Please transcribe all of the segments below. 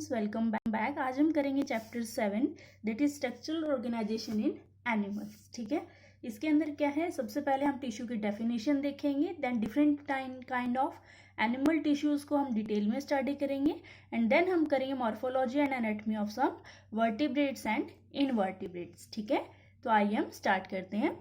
Students, welcome back. आज हम करेंगे chapter 7 that is structural organisation in animals. ठीक है, इसके अंदर क्या है, सबसे पहले हम टिश्यू की डेफिनेशन देखेंगे, then different kind of animal tissues को हम डिटेल में स्टडी करेंगे एंड देन हम करेंगे morphology and anatomy of some vertebrates and invertebrates. ठीक है, तो आइए हम स्टार्ट करते हैं।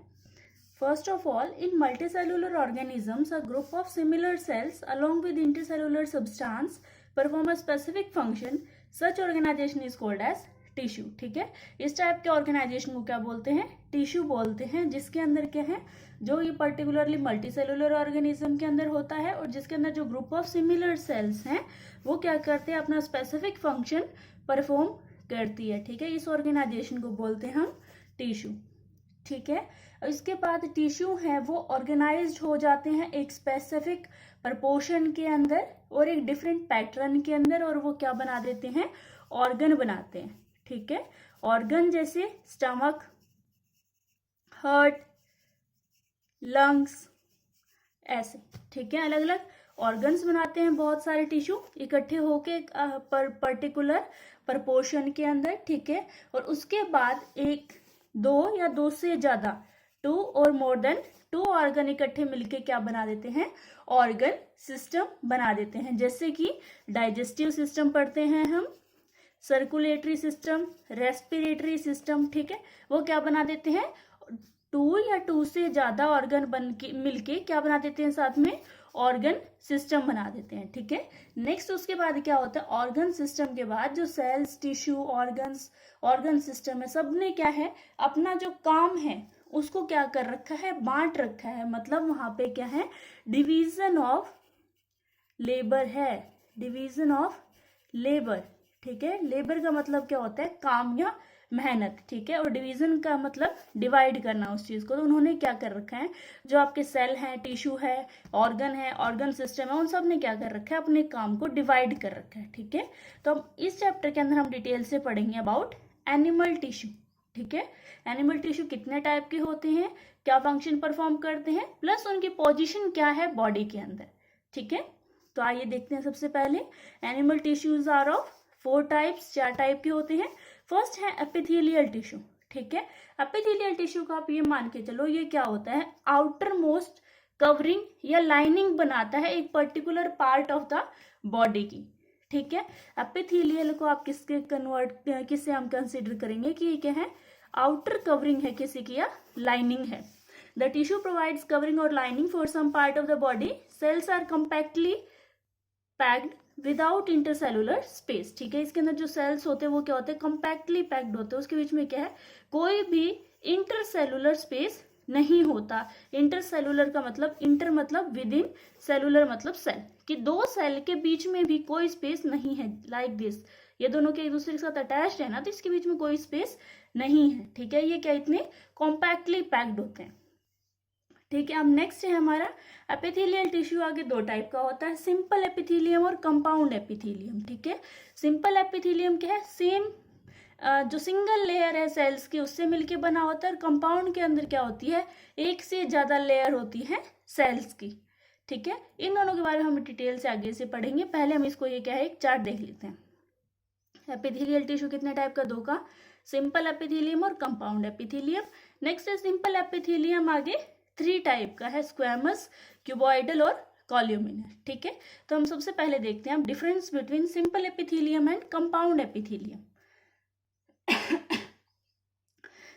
First of all, in multicellular organisms, a group of similar cells along with intercellular substance perform a specific function. Such organization is called as tissue. ठीक है, इस टाइप के ऑर्गेनाइजेशन को क्या बोलते हैं? टिश्यू बोलते हैं, जिसके अंदर क्या है, जो ये पर्टिकुलरली मल्टीसेलुलर ऑर्गेनिज्म के अंदर होता है और जिसके अंदर जो ग्रुप ऑफ सिमिलर सेल्स हैं वो क्या करते हैं, अपना स्पेसिफिक फंक्शन परफॉर्म करती है। ठीक है, इस ऑर्गेनाइजेशन को बोलते हैं हम टिश्यू। ठीक है, इसके बाद टिश्यू है वो ऑर्गेनाइज्ड हो जाते हैं एक स्पेसिफिक प्रपोर्शन के अंदर और एक डिफरेंट पैटर्न के अंदर, और वो क्या बना देते हैं, ऑर्गन बनाते हैं। ठीक है, ऑर्गन जैसे स्टमक, हार्ट, लंग्स, ऐसे। ठीक है, अलग अलग ऑर्गन्स बनाते हैं बहुत सारे टिश्यू इकट्ठे होके पर्टिकुलर प्रपोर्शन के अंदर। ठीक है, और उसके बाद एक, दो या दो से ज्यादा, 2 और मोर देन 2 ऑर्गन इकट्ठे मिलके क्या बना देते हैं, ऑर्गन सिस्टम बना देते हैं। जैसे कि डाइजेस्टिव सिस्टम पढ़ते हैं हम, सर्कुलेटरी सिस्टम, रेस्पिरेटरी सिस्टम। ठीक है, वो क्या बना देते हैं, 2 या 2 से ज्यादा ऑर्गन बन के मिलके क्या बना देते हैं, साथ में ऑर्गन सिस्टम बना देते हैं। ठीक है, नेक्स्ट उसके बाद क्या होता है, ऑर्गन सिस्टम के बाद जो cells, tissue, organs, organ system है, सब ने क्या है, अपना जो काम है उसको क्या कर रखा है, बांट रखा है। मतलब वहां पे क्या है, डिवीजन ऑफ लेबर है, डिवीजन ऑफ लेबर। ठीक है, लेबर का मतलब क्या होता है, काम या मेहनत। ठीक है, और डिवीजन का मतलब डिवाइड करना उस चीज को। तो उन्होंने क्या कर रखा है, जो आपके सेल हैं, टिश्यू है, ऑर्गन सिस्टम है, उन सब ने क्या कर रखा है, अपने काम को डिवाइड कर रखा है। ठीक है, तो हम इस चैप्टर के अंदर हम डिटेल से पढ़ेंगे अबाउट एनिमल टिश्यू। ठीक है, एनिमल टिश्यू कितने टाइप के होते हैं, क्या फंक्शन परफॉर्म करते हैं, प्लस उनकी पोजीशन क्या है बॉडी के अंदर। ठीक है, तो आइए देखते हैं। सबसे पहले animal tissues are of 4 types, 4 type के होते हैं। फर्स्ट है एपिथेलियल टिश्यू। ठीक है, एपिथेलियल टिश्यू का आप ये मान के चलो, ये क्या होता है, आउटर मोस्ट कवरिंग या लाइनिंग बनाता है एक particular part of the body की। ठीक है, एपिथेलियल को आप किससे हम कंसिडर करेंगे कि ये क्या है, आउटर कवरिंग है किसी की या लाइनिंग है। द टिश्यू प्रोवाइड्स कवरिंग और lining for some part of the body. Cells are compactly packed without intercellular space. ठीक है, इसके अंदर जो सेल्स होते हैं वो क्या होते हैं, कंपैक्टली पैक्ड होते हैं, उसके बीच में क्या है, कोई भी इंटरसेलुलर स्पेस नहीं होता। इंटरसेलुलर का मतलब, इंटर मतलब विद इन, सेलुलर मतलब सेल, कि 2 सेल के बीच में भी कोई स्पेस नहीं है। लाइक दिस, ये दोनों के एक दूसरे के साथ अटैच्ड है ना, तो इसके बीच में कोई स्पेस नहीं है। ठीक है, ये क्या इतने कॉम्पैक्टली पैक्ड होते हैं। ठीक है, अब नेक्स्ट है हमारा एपिथेलियल टिश्यू। आगे 2 टाइप का होता है, सिंपल एपिथेलियम और कंपाउंड एपिथेलियम। ठीक है, सिंपल एपिथेलियम क्या है, सेम जो सिंगल लेयर है सेल्स की उससे मिलके बना होता है, और कंपाउंड के अंदर क्या होती है, एक से ज्यादा लेयर होती है सेल्स की। ठीक है, इन दोनों के बारे में हम डिटेल से आगे से पढ़ेंगे। पहले हम इसको ये क्या है, एक चार्ट देख लेते हैं। एपिथेलियल टिश्यू कितने टाइप का, 2 का, सिंपल एपिथेलियम और कंपाउंड एपिथेलियम। नेक्स्ट है सिंपल एपिथेलियम, आगे 3 टाइप का है, स्क्वैमस, क्यूबॉइडल और कॉल्यूमिनर। ठीक है, तो हम सबसे पहले देखते हैं difference between simple epithelium and compound epithelium.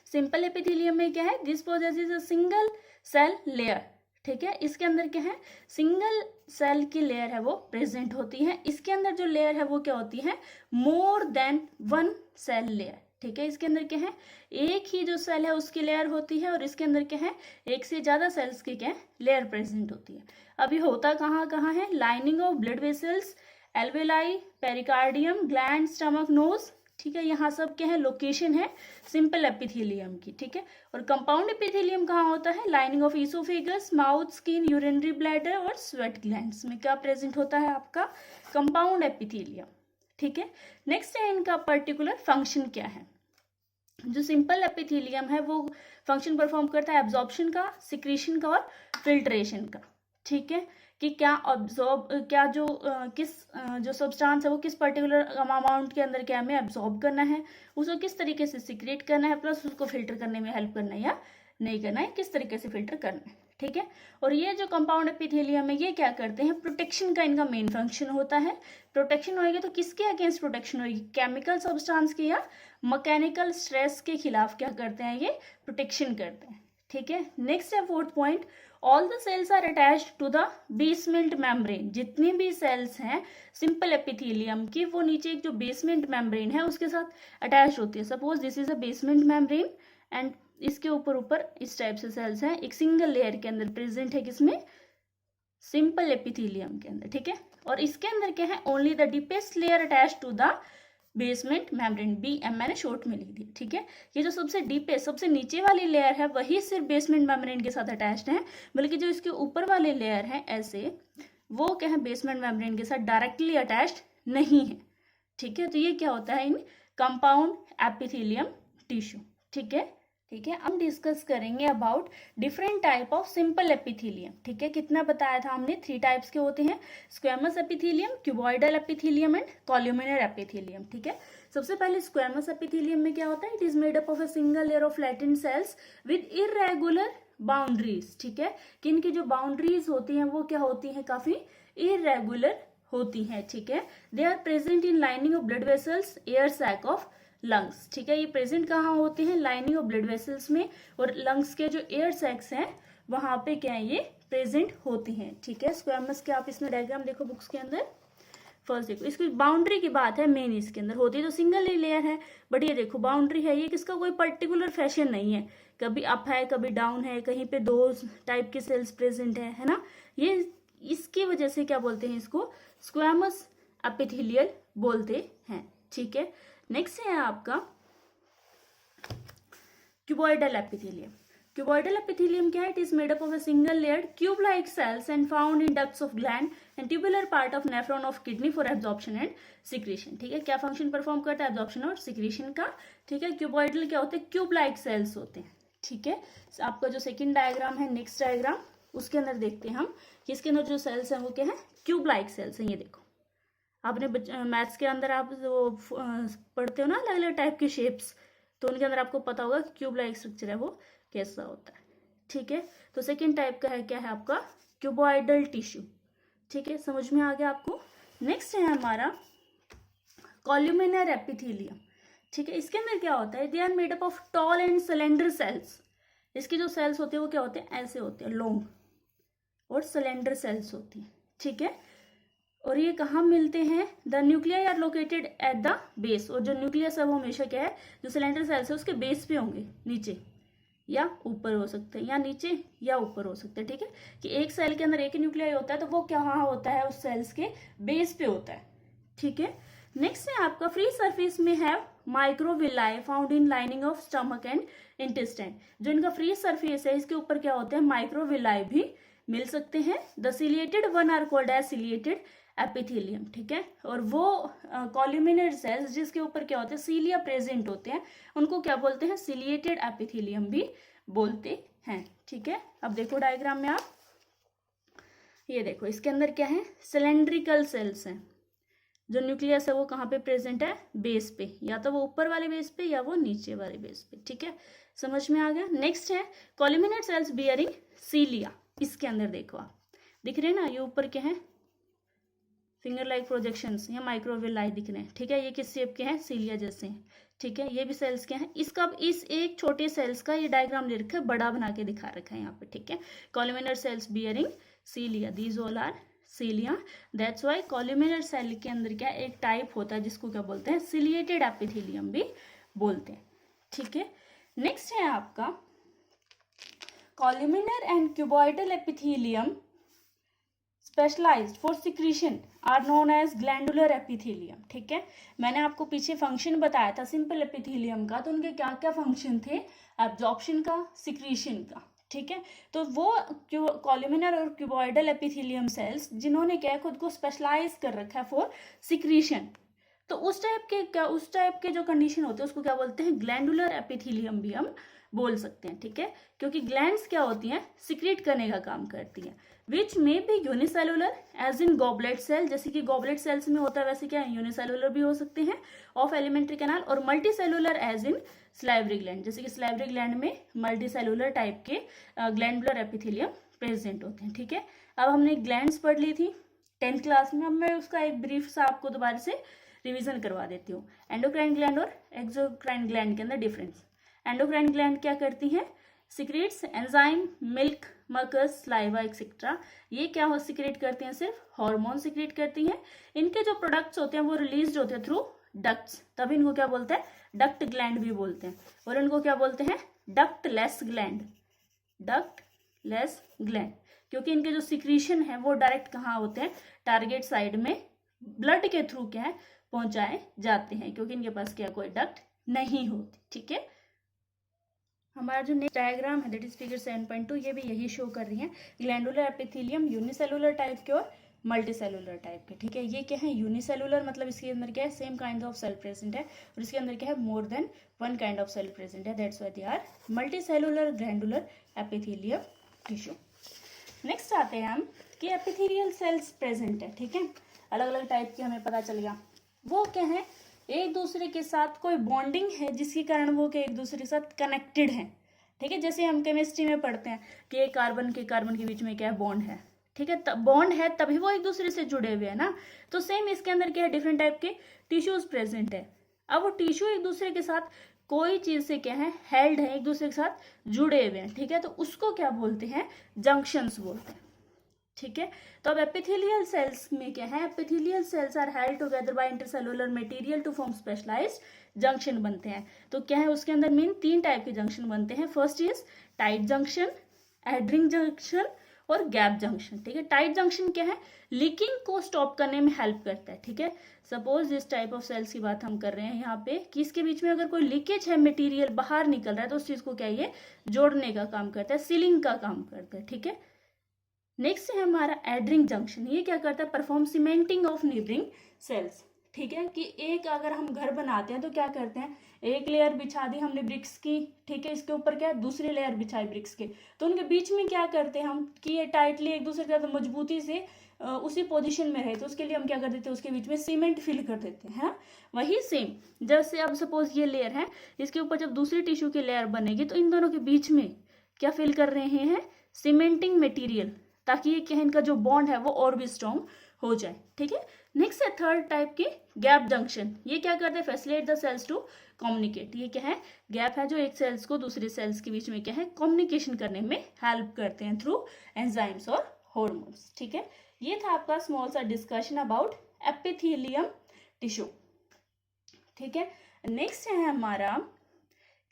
Simple epithelium में क्या है, this possesses a single cell layer. ठीक है, इसके अंदर क्या है, सिंगल सेल की लेयर है वो प्रेजेंट होती है। इसके अंदर जो लेयर है वो क्या होती है, मोर देन 1 सेल लेयर। ठीक है, इसके अंदर क्या है, एक ही जो सेल है उसकी लेयर होती है, और इसके अंदर क्या है, एक से ज्यादा सेल्स की क्या लेयर प्रेजेंट होती है। अभी होता कहाँ कहाँ है, lining of blood vessels, alveoli, pericardium, gland, stomach, nose. ठीक है, यहाँ सब क्या है, लोकेशन है सिंपल एपिथेलियम की। ठीक है, और कंपाउंड एपिथेलियम कहाँ होता है, lining of oesophagus, mouth, skin, urinary bladder और स्वेट ग्लैंड्स में क्या प्रेजेंट होता है, आपका कंपाउंड एपिथेलियम। ठीक है, नेक्स्ट है इनका पर्टिकुलर फंक्शन क्या है। जो सिंपल एपिथेलियम है वो फंक्शन परफॉर्म करता है एब्जॉर्प्शन का, सिक्रीशन का और फिल्ट्रेशन का। ठीक है, कि क्या ऑब्जॉर्ब क्या जो जो सब्सटेंस है वो किस पर्टिकुलर अमाउंट के अंदर क्या हमें एब्जॉर्ब करना है, उसको किस तरीके से सिक्रेट करना है, प्लस उसको फिल्टर करने में हेल्प करना है या नहीं करना है, किस तरीके से फिल्टर करना है, ठीक है। और ये जो कंपाउंड एपिथेलियम है ये क्या करते हैं, प्रोटेक्शन का इनका मेन फंक्शन होता है। प्रोटेक्शन होगी तो किसके अगेंस्ट प्रोटेक्शन होगी, केमिकल सब्सटेंस के या मैकेनिकल स्ट्रेस के खिलाफ क्या करते हैं, ये प्रोटेक्शन करते हैं, ठीक है। नेक्स्ट है fourth point, all the cells are attached to the basement membrane. जितनी भी सेल्स हैं सिंपल एपिथेलियम की वो नीचे एक जो बेसमेंट मेम्ब्रेन है उसके साथ अटैच होती है। Suppose this is a basement membrane and इसके ऊपर इस टाइप से सेल्स हैं, एक सिंगल लेयर के अंदर प्रेजेंट है, किसमें, सिंपल एपिथेलियम के अंदर, ठीक है। और इसके अंदर क्या है, only the deepest layer attach to the basement membrane, BM मैंने शॉर्ट में लिख दिया, ठीक है। ये जो सबसे डीपेस्ट सबसे नीचे वाली लेयर है वही सिर्फ बेसमेंट मेम्ब्रेन के साथ अटैच्ड है, बल्कि जो इसके ऊपर वाले लेयर है ऐसे वो क्या है बेसमेंट मेम्ब्रेन के साथ डायरेक्टली अटैच्ड नहीं है, ठीक है। तो ये क्या होता है इन कंपाउंड एपिथेलियम टिश्यू, ठीक है। ठीक है, हम डिस्कस करेंगे about different type of simple epithelium, ठीक है। कितना बताया था हमने, 3 टाइप्स के होते हैं, squamous epithelium, cuboidal epithelium and columnar epithelium, ठीक है। सबसे पहले स्क्वेमस एपिथेलियम में क्या होता है, it is made up of a single layer of flattened cells with irregular boundaries, ठीक है। कि इनकी जो बाउंड्रीज होती हैं वो क्या होती हैं, काफी इरेगुलर होती हैं, ठीक है। They are present in lining of blood vessels, air sac of lungs, ठीक है। ये प्रेजेंट कहाँ होते हैं, लाइनिंग ऑफ ब्लड वेसल्स में, और लंग्स के जो एयर सैक्स हैं वहां पे क्या है ये प्रेजेंट होती हैं, ठीक है। स्क्वेमस के आप इसमें डायग्राम देखो बुक्स के अंदर, फर्स्ट देखो इसकी बाउंड्री की बात है, मेन इसके अंदर होती है तो सिंगल ही लेयर है, बट ये देखो बाउंड्री है, ये किसका कोई पर्टिकुलर फैशन नहीं है, कभी अप है कभी डाउन है, कहीं पे 2 टाइप के सेल्स प्रेजेंट है ना। ये इसकी वजह से क्या बोलते हैं, इसको स्क्वेमस एपिथेलियल बोलते हैं, ठीक है। नेक्स्ट है आपका क्यूबॉइडल एपिथेलियम। क्यूबॉइडल एपिथेलियम क्या है, it is made up of a single layered cube like cells and found in ducts of gland and tubular part of nephron of kidney for absorption and secretion, ठीक है। क्या function perform करता है, absorption और secretion का, ठीक है। Cuboidal क्या होते हैं, क्यूब लाइक सेल्स होते हैं, ठीक है। आपका जो सेकेंड डायग्राम है, नेक्स्ट डायग्राम, उसके अंदर देखते हैं हम कि इसके अंदर जो सेल्स हैं वो क्या है, क्यूब लाइक सेल्स हैं। ये देखो आपने मैथ्स के अंदर आप वो पढ़ते हो ना अलग अलग टाइप के शेप्स, तो उनके अंदर आपको पता होगा क्यूब लाइक स्ट्रक्चर है वो कैसा होता है, ठीक है। तो सेकेंड टाइप का है क्या है आपका क्यूबॉइडल टिश्यू, ठीक है, समझ में आ गया आपको। नेक्स्ट है हमारा कॉल्यूमिनर एपिथेलियम, ठीक है। इसके अंदर क्या होता है, they are made up of tall and cylinder cells. इसके जो सेल्स होते हैं वो क्या होते हैं, ऐसे होते हैं, लॉन्ग और सिलेंडर सेल्स होती हैं, ठीक है। और ये कहाँ मिलते हैं, the nuclei are located at the base, और जो न्यूक्लियस है वो हमेशा क्या है, जो सिलेंडर सेल्स है उसके बेस पे होंगे, नीचे या ऊपर हो सकते हैं, या नीचे या ऊपर हो सकते हैं, ठीक है। कि एक सेल के अंदर एक ही न्यूक्लियाई होता है तो वो क्या होता है, उस सेल्स के बेस पे होता है, ठीक है। नेक्स्ट है आपका फ्री सरफेस में है microvilli found in lining of stomach and intestine. जो इनका फ्री सरफेस है इसके ऊपर क्या होते हैं, माइक्रोविलाई भी मिल सकते हैं। The ciliated one are called as ciliated epithelium, ठीक है। और वो कॉल्यूमिनर सेल्स जिसके ऊपर क्या होते हैं, सीलिया प्रेजेंट होते हैं, उनको क्या बोलते हैं, सिलिएटेड एपिथेलियम भी बोलते हैं, ठीक है। अब देखो डायग्राम में आप, ये देखो इसके अंदर क्या है, सिलेंड्रिकल सेल्स हैं, जो न्यूक्लियस है वो कहाँ पे प्रेजेंट है, बेस पे, या तो वो ऊपर वाले बेस पे या वो नीचे वाले बेस पे, ठीक है, समझ में आ गया। नेक्स्ट है कॉल्यूमिनर सेल्स बियरिंग सीलिया। इसके अंदर देखो आप दिख रहे हैं ना, ये ऊपर क्या है, फिंगर लाइक प्रोजेक्शंस या माइक्रोविलाई दिख रहे हैं, ठीक है। ये किस शेप के हैं, सीलिया जैसे हैं, ठीक है। ये भी सेल्स क्या हैं, इसका इस एक छोटे सेल्स का ये डायग्राम ले रखा है, बड़ा बना के दिखा रखा है यहाँ पे, ठीक है। Columnar cells bearing cilia, these all are cilia, that's why columnar cell के अंदर क्या एक टाइप होता है जिसको क्या बोलते हैं, सिलिएटेड एपिथेलियम भी बोलते हैं, ठीक है। नेक्स्ट है आपका columnar and cuboidal epithelium specialised for secretion are known as glandular epithelium, ठीक है। मैंने आपको पीछे फंक्शन बताया था सिंपल एपिथेलियम का, तो उनके क्या क्या फंक्शन थे, एब्जॉर्प्शन का, सिक्रीशन का, ठीक है। तो वो कॉल्यूमिनर और क्यूबॉइडल एपिथेलियम सेल्स जिन्होंने क्या खुद को स्पेशलाइज कर रखा है फॉर सिक्रीशन, तो उस टाइप के जो कंडीशन होते हैं उसको क्या बोलते हैं, ग्लैंडुलर एपिथेलियम भी हम बोल सकते हैं, ठीक है, क्योंकि ग्लैंड्स क्या होती हैं, सिक्रीट करने का काम करती हैं, which may be unicellular as in goblet cell, जैसे कि गॉबलेट सेल्स में होता है वैसे क्या यूनिसेलुलर भी हो सकते हैं ऑफ एलिमेंट्री कैनाल, और multicellular as in salivary gland, जैसे कि स्लाइवरी ग्लैंड में मल्टी सेलुलर टाइप के ग्लैंडुलर एपिथेलियम प्रेजेंट होते हैं, ठीक है। अब हमने ग्लैंड्स पढ़ ली थी 10th क्लास में, अब मैं उसका एक ब्रीफ सा आपको दोबारा से रिवीजन करवा देती हूँ। एंडोक्राइन ग्लैंड और एक्सोक्राइन ग्लैंड के अंदर डिफरेंस। एंडोक्राइन ग्लैंड क्या करती हैं, secretes enzyme, milk, mucus, saliva etcetera. ये क्या हो सिक्रेट करती हैं, सिर्फ हार्मोन सिक्रेट करती हैं। इनके जो प्रोडक्ट्स होते हैं वो रिलीज होते हैं थ्रू डक्ट्स, तब इनको क्या बोलते हैं, डक्ट ग्लैंड भी बोलते हैं, और इनको क्या बोलते हैं, डक्टलेस ग्लैंड, डक्टलेस ग्लैंड, क्योंकि इनके जो सिक्रीशन है वो डायरेक्ट कहाँ होते हैं, टारगेट साइड में ब्लड के थ्रू क्या है पहुंचाए जाते हैं, क्योंकि इनके पास क्या कोई डक्ट नहीं होती, ठीक है। हमारा जो नेक्स्ट डायग्राम है दैट इज फिगर 7.2, ये भी यही शो कर रही है ग्लैंडुलर एपिथेलियम यूनिसेलुलर टाइप के और मल्टी सेलुलर टाइप के, ठीक है। ये क्या है, यूनिसेलुलर मतलब इसके अंदर क्या है, same kind of cell present है, और इसके अंदर क्या है, more than one kind of cell present है, that's why they are multicellular glandular epithelium tissue. Next आते हैं हम कि एपिथेलियल सेल्स प्रेजेंट है, ठीक है, अलग अलग टाइप के हमें पता चल गया। वो क्या है, एक दूसरे के साथ कोई बॉन्डिंग है जिसके कारण वो क्या एक दूसरे के साथ कनेक्टेड है, ठीक है। जैसे हम केमिस्ट्री में पढ़ते हैं कि एक कार्बन के बीच में क्या है, बॉन्ड है, ठीक है, बॉन्ड है तभी वो एक दूसरे से जुड़े हुए हैं ना। तो सेम इसके अंदर क्या है, डिफरेंट टाइप के टिश्यूज प्रेजेंट है। अब वो टिश्यू एक दूसरे के साथ कोई चीज से क्या है, हेल्ड है, एक दूसरे के साथ जुड़े हुए हैं, ठीक है, तो उसको क्या बोलते हैं, जंक्शंस बोलते हैं, ठीक है। तो अब एपिथेलियल सेल्स में क्या है, epithelial cells are held together by intercellular material to form specialised junction बनते हैं। तो क्या है, उसके अंदर मेन 3 टाइप के जंक्शन बनते हैं। First is tight junction, adhering junction और गैप जंक्शन, ठीक है। टाइट जंक्शन क्या है, लीकिंग को स्टॉप करने में हेल्प करता है, ठीक है। Suppose this type of cells की बात हम कर रहे हैं यहाँ पे कि इसके बीच में अगर कोई लीकेज है, मटेरियल बाहर निकल रहा है, तो उस चीज को क्या ये जोड़ने का काम करता है, सीलिंग का काम करता है, ठीक है। नेक्स्ट है हमारा एडरिंग जंक्शन, ये क्या करता है, परफॉर्म सीमेंटिंग ऑफ नीबरिंग सेल्स, ठीक है, कि एक अगर हम घर बनाते हैं तो क्या करते हैं, एक लेयर बिछा दी हमने ब्रिक्स की, ठीक है, इसके ऊपर क्या दूसरी लेयर बिछाई ब्रिक्स के, तो उनके बीच में क्या करते हैं हम कि ये टाइटली एक दूसरे के साथ मजबूती से उसी पोजीशन में रहे, तो उसके लिए हम क्या कर देते हैं, उसके बीच में सीमेंट फिल कर देते हैं, है। वही सेम जैसे अब सपोज ये लेयर है, इसके ऊपर जब दूसरी टिश्यू की लेयर बनेगी तो इन दोनों के बीच में क्या फिल कर रहे हैं, सीमेंटिंग मटेरियल, ताकि ये क्या इनका जो बॉन्ड है वो और भी स्ट्रॉन्ग हो जाए, ठीक है। नेक्स्ट है थर्ड टाइप की गैप जंक्शन, ये क्या करते हैं, facilitate the cells to communicate. ये क्या है, गैप है जो एक सेल्स को दूसरे सेल्स के बीच में क्या है, कम्युनिकेशन करने में हेल्प करते हैं थ्रू एंजाइम्स और हॉर्मोन्स, ठीक है। ये था आपका स्मॉल सा डिस्कशन अबाउट एपिथेलियम टिश्यू, ठीक है। नेक्स्ट है हमारा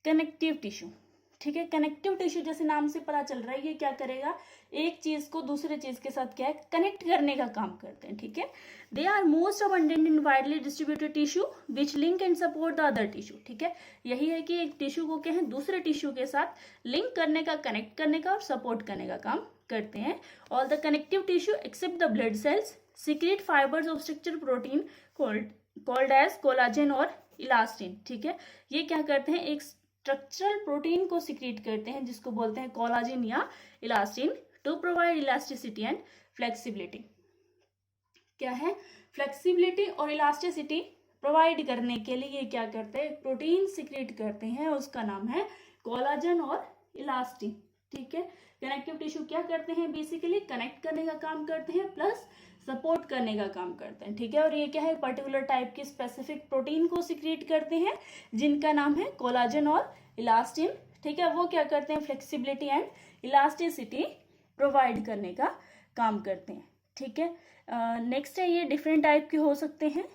कनेक्टिव टिश्यू, ठीक है। कनेक्टिव टिश्यू जैसे नाम से पता चल रहा है, ये क्या करेगा, एक चीज को दूसरे चीज के साथ क्या है, कनेक्ट करने का काम करते हैं, ठीक है। They are most abundant in widely distributed tissue which link and support the other tissue, ठीक है। यही है कि एक टिश्यू को क्या है, दूसरे टिश्यू के साथ लिंक करने का, कनेक्ट करने का और सपोर्ट करने का काम करते हैं। All the connective tissue except the blood cells secrete fibres of structure protein called as collagen और इलास्टिन, ठीक है। ये क्या करते हैं, एक स्ट्रक्चरल प्रोटीन को सिक्रीट करते हैं जिसको बोलते हैं कोलाजिन या elastin to provide elasticity and flexibility. क्या है, फ्लेक्सिबिलिटी और इलास्टिसिटी प्रोवाइड करने के लिए ये क्या करते हैं, प्रोटीन सिक्रीट करते हैं, उसका नाम है कोलाजन और इलास्टिन, ठीक है। कनेक्टिव टिश्यू क्या करते हैं, बेसिकली कनेक्ट करने का काम करते हैं प्लस सपोर्ट करने का काम करते हैं, ठीक है। और ये क्या है, पर्टिकुलर टाइप की स्पेसिफिक प्रोटीन को सिक्रीट करते हैं जिनका नाम है कोलाजन और इलास्टिन, ठीक है। वो क्या करते हैं, फ्लेक्सिबिलिटी एंड इलास्टिसिटी प्रोवाइड करने का काम करते हैं, ठीक है। नेक्स्ट है, ये डिफरेंट टाइप के हो सकते हैं,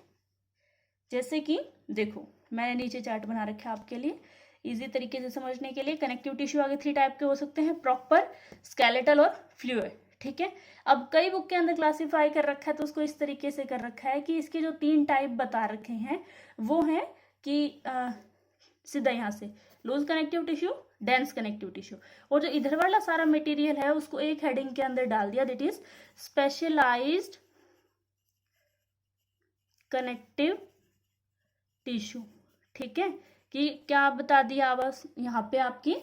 जैसे कि देखो मैंने नीचे चार्ट बना रखा है आपके लिए इजी तरीके से समझने के लिए। कनेक्टिव टिश्यू आगे 3 टाइप के हो सकते हैं, प्रॉपर, स्केलेटल और फ्लूइड, ठीक है। अब कई बुक के अंदर क्लासिफाई कर रखा है तो उसको इस तरीके से कर रखा है कि इसके जो 3 टाइप बता रखे हैं वो हैं कि सीधा यहाँ से loose connective tissue, dense connective tissue, और जो इधर वाला सारा मटेरियल है उसको एक हेडिंग के अंदर डाल दिया, that is specialised connective tissue, ठीक है। कि क्या बता दिया अब यहाँ पे आपकी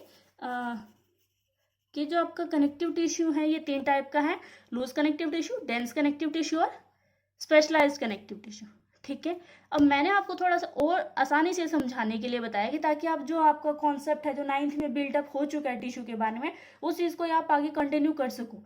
कि जो आपका कनेक्टिव टिश्यू है ये 3 टाइप का है, loose connective tissue, dense connective tissue और स्पेशलाइज्ड कनेक्टिव टिश्यू। ठीक है, अब मैंने आपको थोड़ा सा और आसानी से समझाने के लिए बताया कि ताकि आप जो आपका कॉन्सेप्ट है जो 9th में बिल्डअप हो चुका है टिश्यू के बारे में, उस चीज़ को आप आगे कंटिन्यू कर सको।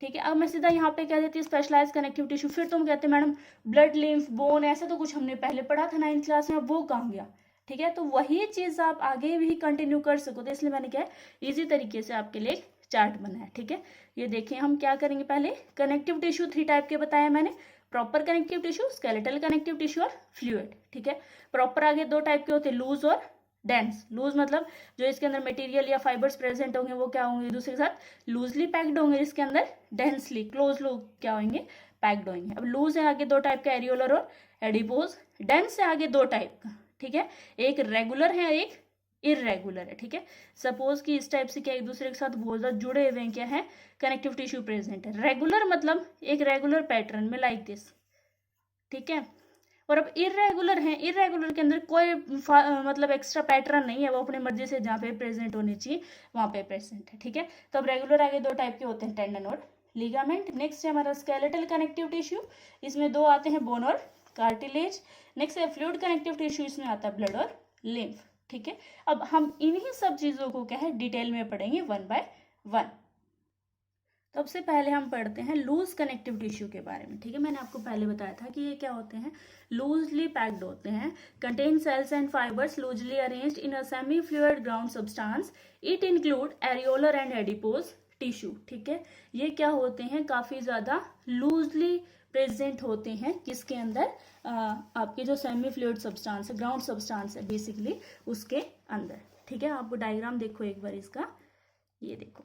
ठीक है, अब मैं सीधा यहाँ पे कह देती हूँ स्पेशलाइज्ड कनेक्टिव टिश्यू, फिर तुम कहते मैडम ब्लड, लिम्फ, बोन, ऐसा तो कुछ हमने पहले पढ़ा था 9th क्लास में, वो कहाँ गया। ठीक है, तो वही चीज़ आप आगे भी कंटिन्यू कर सको, तो इसलिए मैंने क्या इजी तरीके से आपके लिए चार्ट बनाया। ठीक है, ये देखिए हम क्या करेंगे, पहले कनेक्टिव टिश्यू 3 टाइप के बताया मैंने, proper connective tissue, skeletal connective tissue और फ्लूइड। ठीक है, प्रॉपर आगे 2 टाइप के होते हैं, लूज और डेंस। लूज मतलब जो इसके अंदर मटेरियल या फाइबर्स प्रेजेंट होंगे वो क्या होंगे, दूसरे के साथ लूजली पैक्ड होंगे, इसके अंदर डेंसली क्लोज लोग क्या होंगे, पैक्ड होंगे। अब लूज है आगे 2 टाइप का, एरियोलर और एडिपोज। डेंस है आगे 2 टाइप का। ठीक है, एक रेगुलर है, एक इरेगुलर है। ठीक है, सपोज कि इस टाइप से क्या एक दूसरे के साथ बहुत ज्यादा जुड़े हुए हैं, क्या है, कनेक्टिव टिश्यू प्रेजेंट है। रेगुलर मतलब एक रेगुलर पैटर्न में, लाइक दिस। ठीक है, और अब इरेगुलर है, इरेगुलर के अंदर कोई मतलब एक्स्ट्रा पैटर्न नहीं है, वो अपनी मर्जी से जहाँ पे प्रेजेंट होनी चाहिए वहाँ पे प्रेजेंट है। ठीक है, तो अब रेगुलर आगे 2 टाइप के होते हैं, टेंडन और लिगामेंट। नेक्स्ट है हमारा स्केलेटल कनेक्टिव टिश्यू, इसमें 2 आते हैं, बोन और कार्टिलेज। नेक्स्ट है फ्लूइड कनेक्टिव टिश्यू, इसमें आता है ब्लड और लिम्फ। ठीक है, अब हम इन्हीं सब चीजों को क्या है डिटेल में पढ़ेंगे 1 बाय 1। सबसे पहले हम पढ़ते हैं लूज कनेक्टिव टिश्यू के बारे में। ठीक है, मैंने आपको पहले बताया था कि ये क्या होते हैं, लूजली पैक्ड होते हैं, contain cells and fibres loosely arranged in a semi fluid ground substance, it include areolar and adipose tissue. ठीक है, ये क्या होते हैं, काफी ज्यादा लूजली प्रेजेंट होते हैं, किसके अंदर, आपके जो सेमी फ्लूइड सब्सटेंस है, ग्राउंड सब्सटेंस है बेसिकली, उसके अंदर। ठीक है, आप डायग्राम देखो एक बार इसका, ये देखो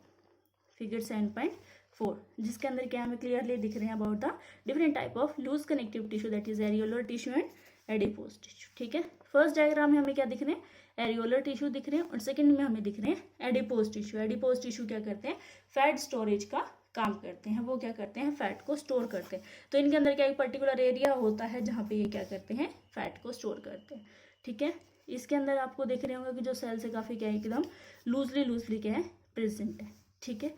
फिगर 7.4, जिसके अंदर क्या हमें क्लियरली दिख रहे हैं about the different type of loose connective tissue, that is areolar tissue and adipose tissue. ठीक है, फर्स्ट डायग्राम में हमें क्या दिख रहे हैं, एरियोलर टिश्यू दिख रहे हैं, और सेकंड में हमें दिख रहे हैं एडिपोज टिश्यू। एडिपोज टिश्यू क्या करते हैं, फैट स्टोरेज का काम करते हैं, वो क्या करते हैं, फैट को स्टोर करते हैं। तो इनके अंदर क्या एक पर्टिकुलर एरिया होता है जहाँ पे ये क्या करते हैं, फैट को स्टोर करते हैं। ठीक है, इसके अंदर आपको देख रहे होंगे कि जो सेल्स है काफी क्या है, एकदम लूजली क्या है, प्रेजेंट है। ठीक है,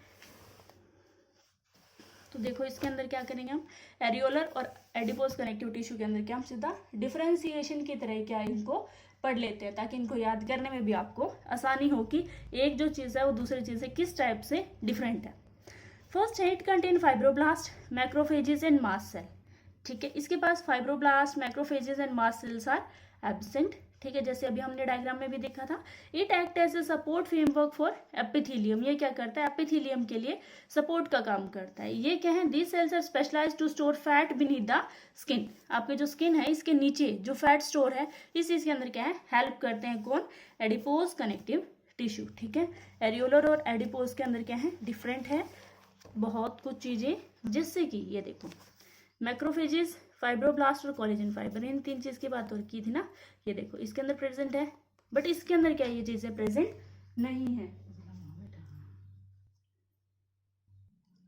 तो देखो इसके अंदर क्या करेंगे हम, एरियोलर और एडिपोज कनेक्टिव टिश्यू के अंदर क्या हम सीधा डिफरेंशिएशन की तरह क्या इनको पढ़ लेते हैं, ताकि इनको याद करने में भी आपको आसानी हो कि एक जो चीज़ है वो दूसरी चीज़ से किस टाइप से डिफरेंट है। फर्स्ट है, it contain fibroblast, macrophages and mast cell. ठीक है, इसके पास fibroblast, macrophages and mast cells are absent. ठीक है, जैसे अभी हमने डायग्राम में भी देखा था। It act as a support framework for epithelium, ये क्या करता है, एपिथेलियम के लिए सपोर्ट का काम करता है। ये क्या है, these cells are specialised to store fat beneath the skin, आपके जो स्किन है इसके नीचे जो फैट स्टोर है, इस चीज के अंदर क्या है, हेल्प करते हैं, कौन, एडिपोज कनेक्टिव टिश्यू। ठीक है, एरियोलर और एडिपोज के अंदर क्या है, डिफरेंट है बहुत कुछ चीजें, जिससे कि ये देखो मैक्रोफेजेस, फाइब्रोब्लास्ट और कोलेजन फाइबर, इन 3 चीज की बात और की थी ना, ये देखो इसके अंदर प्रेजेंट है, बट इसके अंदर क्या ये चीजें प्रेजेंट नहीं है।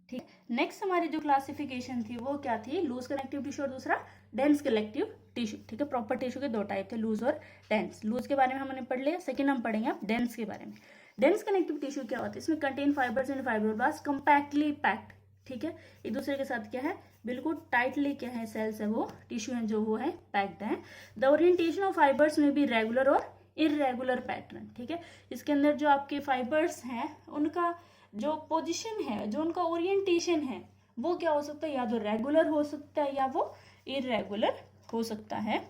ठीक, नेक्स्ट हमारी जो क्लासिफिकेशन थी वो क्या थी, लूज कनेक्टिव टिश्यू और दूसरा डेंस कलेक्टिव टिश्यू। ठीक है, प्रॉपर टिश्यू के 2 टाइप थे, लूज और डेंस। लूज के बारे में हमने पढ़ लिया, सेकंड हम पढ़ेंगे अब डेंस के बारे में। डेंस कनेक्टिव टिश्यू क्या होता है, इसमें contain fibres and fibroblast compactly packed. ठीक है, एक दूसरे के साथ क्या है, बिल्कुल टाइटली क्या है, सेल्स है वो, टिश्यू है जो वो है पैक्ड है। द ओरिएंटेशन ऑफ फाइबर्स में भी रेगुलर और इरेगुलर पैटर्न। ठीक है, इसके अंदर जो आपके फाइबर्स हैं उनका जो पोजीशन है, जो उनका ओरिएंटेशन है, वो क्या हो सकता है, या तो रेगुलर हो सकता है या वो इरेगुलर हो सकता है।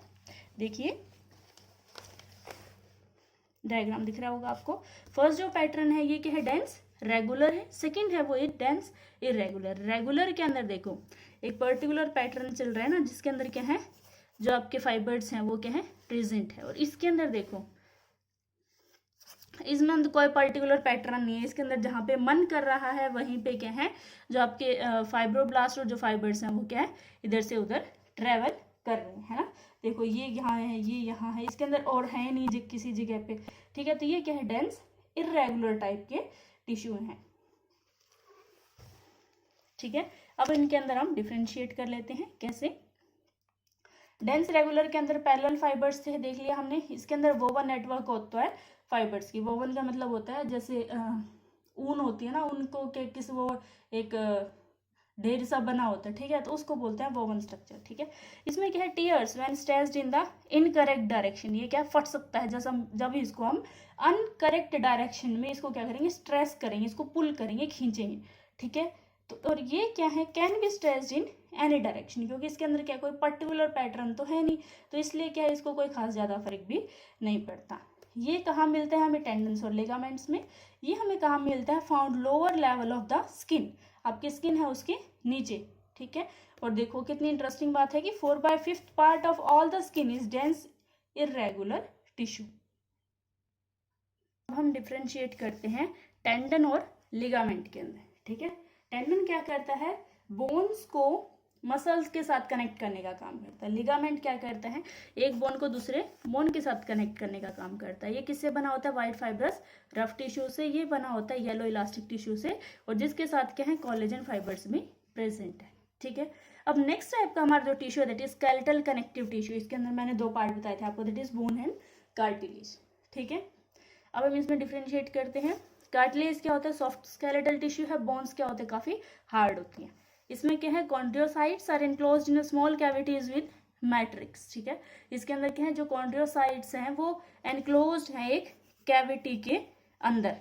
देखिए डायग्राम दिख रहा होगा आपको। फर्स्ट जो पैटर्न है ये क्या है, डेंस रेगुलर है, सेकंड है वो डेंस इरेगुलर। रेगुलर के अंदर देखो एक पर्टिकुलर पैटर्न चल रहा है ना, जिसके अंदर क्या है, जो आपके फाइबर्स हैं वो क्या है, प्रेजेंट है। और इसके अंदर देखो इसमें अंदर कोई पर्टिकुलर पैटर्न नहीं है, इसके अंदर जहाँ पे मन कर रहा है वहीं पे क्या है, जो आपके फाइब्रोब्लास्ट और जो फाइबर्स हैं वो क्या है, इधर से उधर ट्रेवल कर रहे हैं ना। देखो ये यहाँ है, ये यहाँ है, इसके अंदर और है नहीं किसी जगह पे। ठीक है, तो ये क्या है, डेंस इरेगुलर टाइप के टिश्यू हैं। ठीक है, अब इनके अंदर हम डिफरेंशिएट कर लेते हैं, कैसे। डेंस रेगुलर के अंदर पैरेलल फाइबर्स थे, देख लिया हमने। इसके अंदर वोवन नेटवर्क होता है फाइबर्स की। वोवन का मतलब होता है जैसे ऊन होती है ना, ऊन को किस वो एक ढेर सा बना होता है, ठीक है, तो उसको बोलते हैं वोवन स्ट्रक्चर, ठीक है। इसमें क्या है, tears when stressed in the incorrect direction, ये क्या फट सकता है जैसा जब इसको हम अनकरेक्ट डायरेक्शन में इसको क्या करेंगे, स्ट्रेस करेंगे, इसको पुल करेंगे, खींचेंगे, ठीक है। तो और ये क्या है, can be stressed in any direction, क्योंकि इसके अंदर क्या कोई पर्टिकुलर पैटर्न तो है नहीं, तो इसलिए क्या है, इसको कोई खास ज़्यादा फर्क भी नहीं पड़ता। ये कहाँ मिलते हैं हमें, टेंडन्स और लिगामेंट्स में। ये हमें कहाँ मिलता है, found lower level of the skin, आपकी स्किन है उसके नीचे, ठीक है। और देखो कितनी इंटरेस्टिंग बात है कि 4/5 part of all the skin is dense irregular tissue. अब हम डिफ्रेंशिएट करते हैं टेंडन और लिगामेंट के अंदर, ठीक है। टेंडन क्या करता है, बोन्स को मसल्स के साथ कनेक्ट करने का काम करता है। लिगामेंट क्या करता है, एक बोन को दूसरे बोन के साथ कनेक्ट करने का काम करता है। ये किससे बना होता है, वाइट फाइब्रस रफ टिश्यू से। ये बना होता है येलो इलास्टिक टिश्यू से, और जिसके साथ क्या है, कोलेजन फाइबर्स भी प्रेजेंट है, ठीक है। अब नेक्स्ट टाइप का हमारा जो टिश्यू है that is skeletal connective tissue. इसके अंदर मैंने 2 पार्ट बताए थे आपको, that is bone and cartilage, ठीक है। अब हम इसमें डिफ्रेंशिएट करते हैं। कार्टिलेज क्या होता है, सॉफ्ट स्केलेटल टिश्यू है। बोन्स क्या होते हैं, काफी हार्ड होती हैं। इसमें क्या है, chondrocytes are enclosed in small cavities with matrix, ठीक है। इसके अंदर क्या है, जो कॉन्ड्रियोसाइट्स हैं वो एनक्लोज्ड हैं एक कैविटी के अंदर,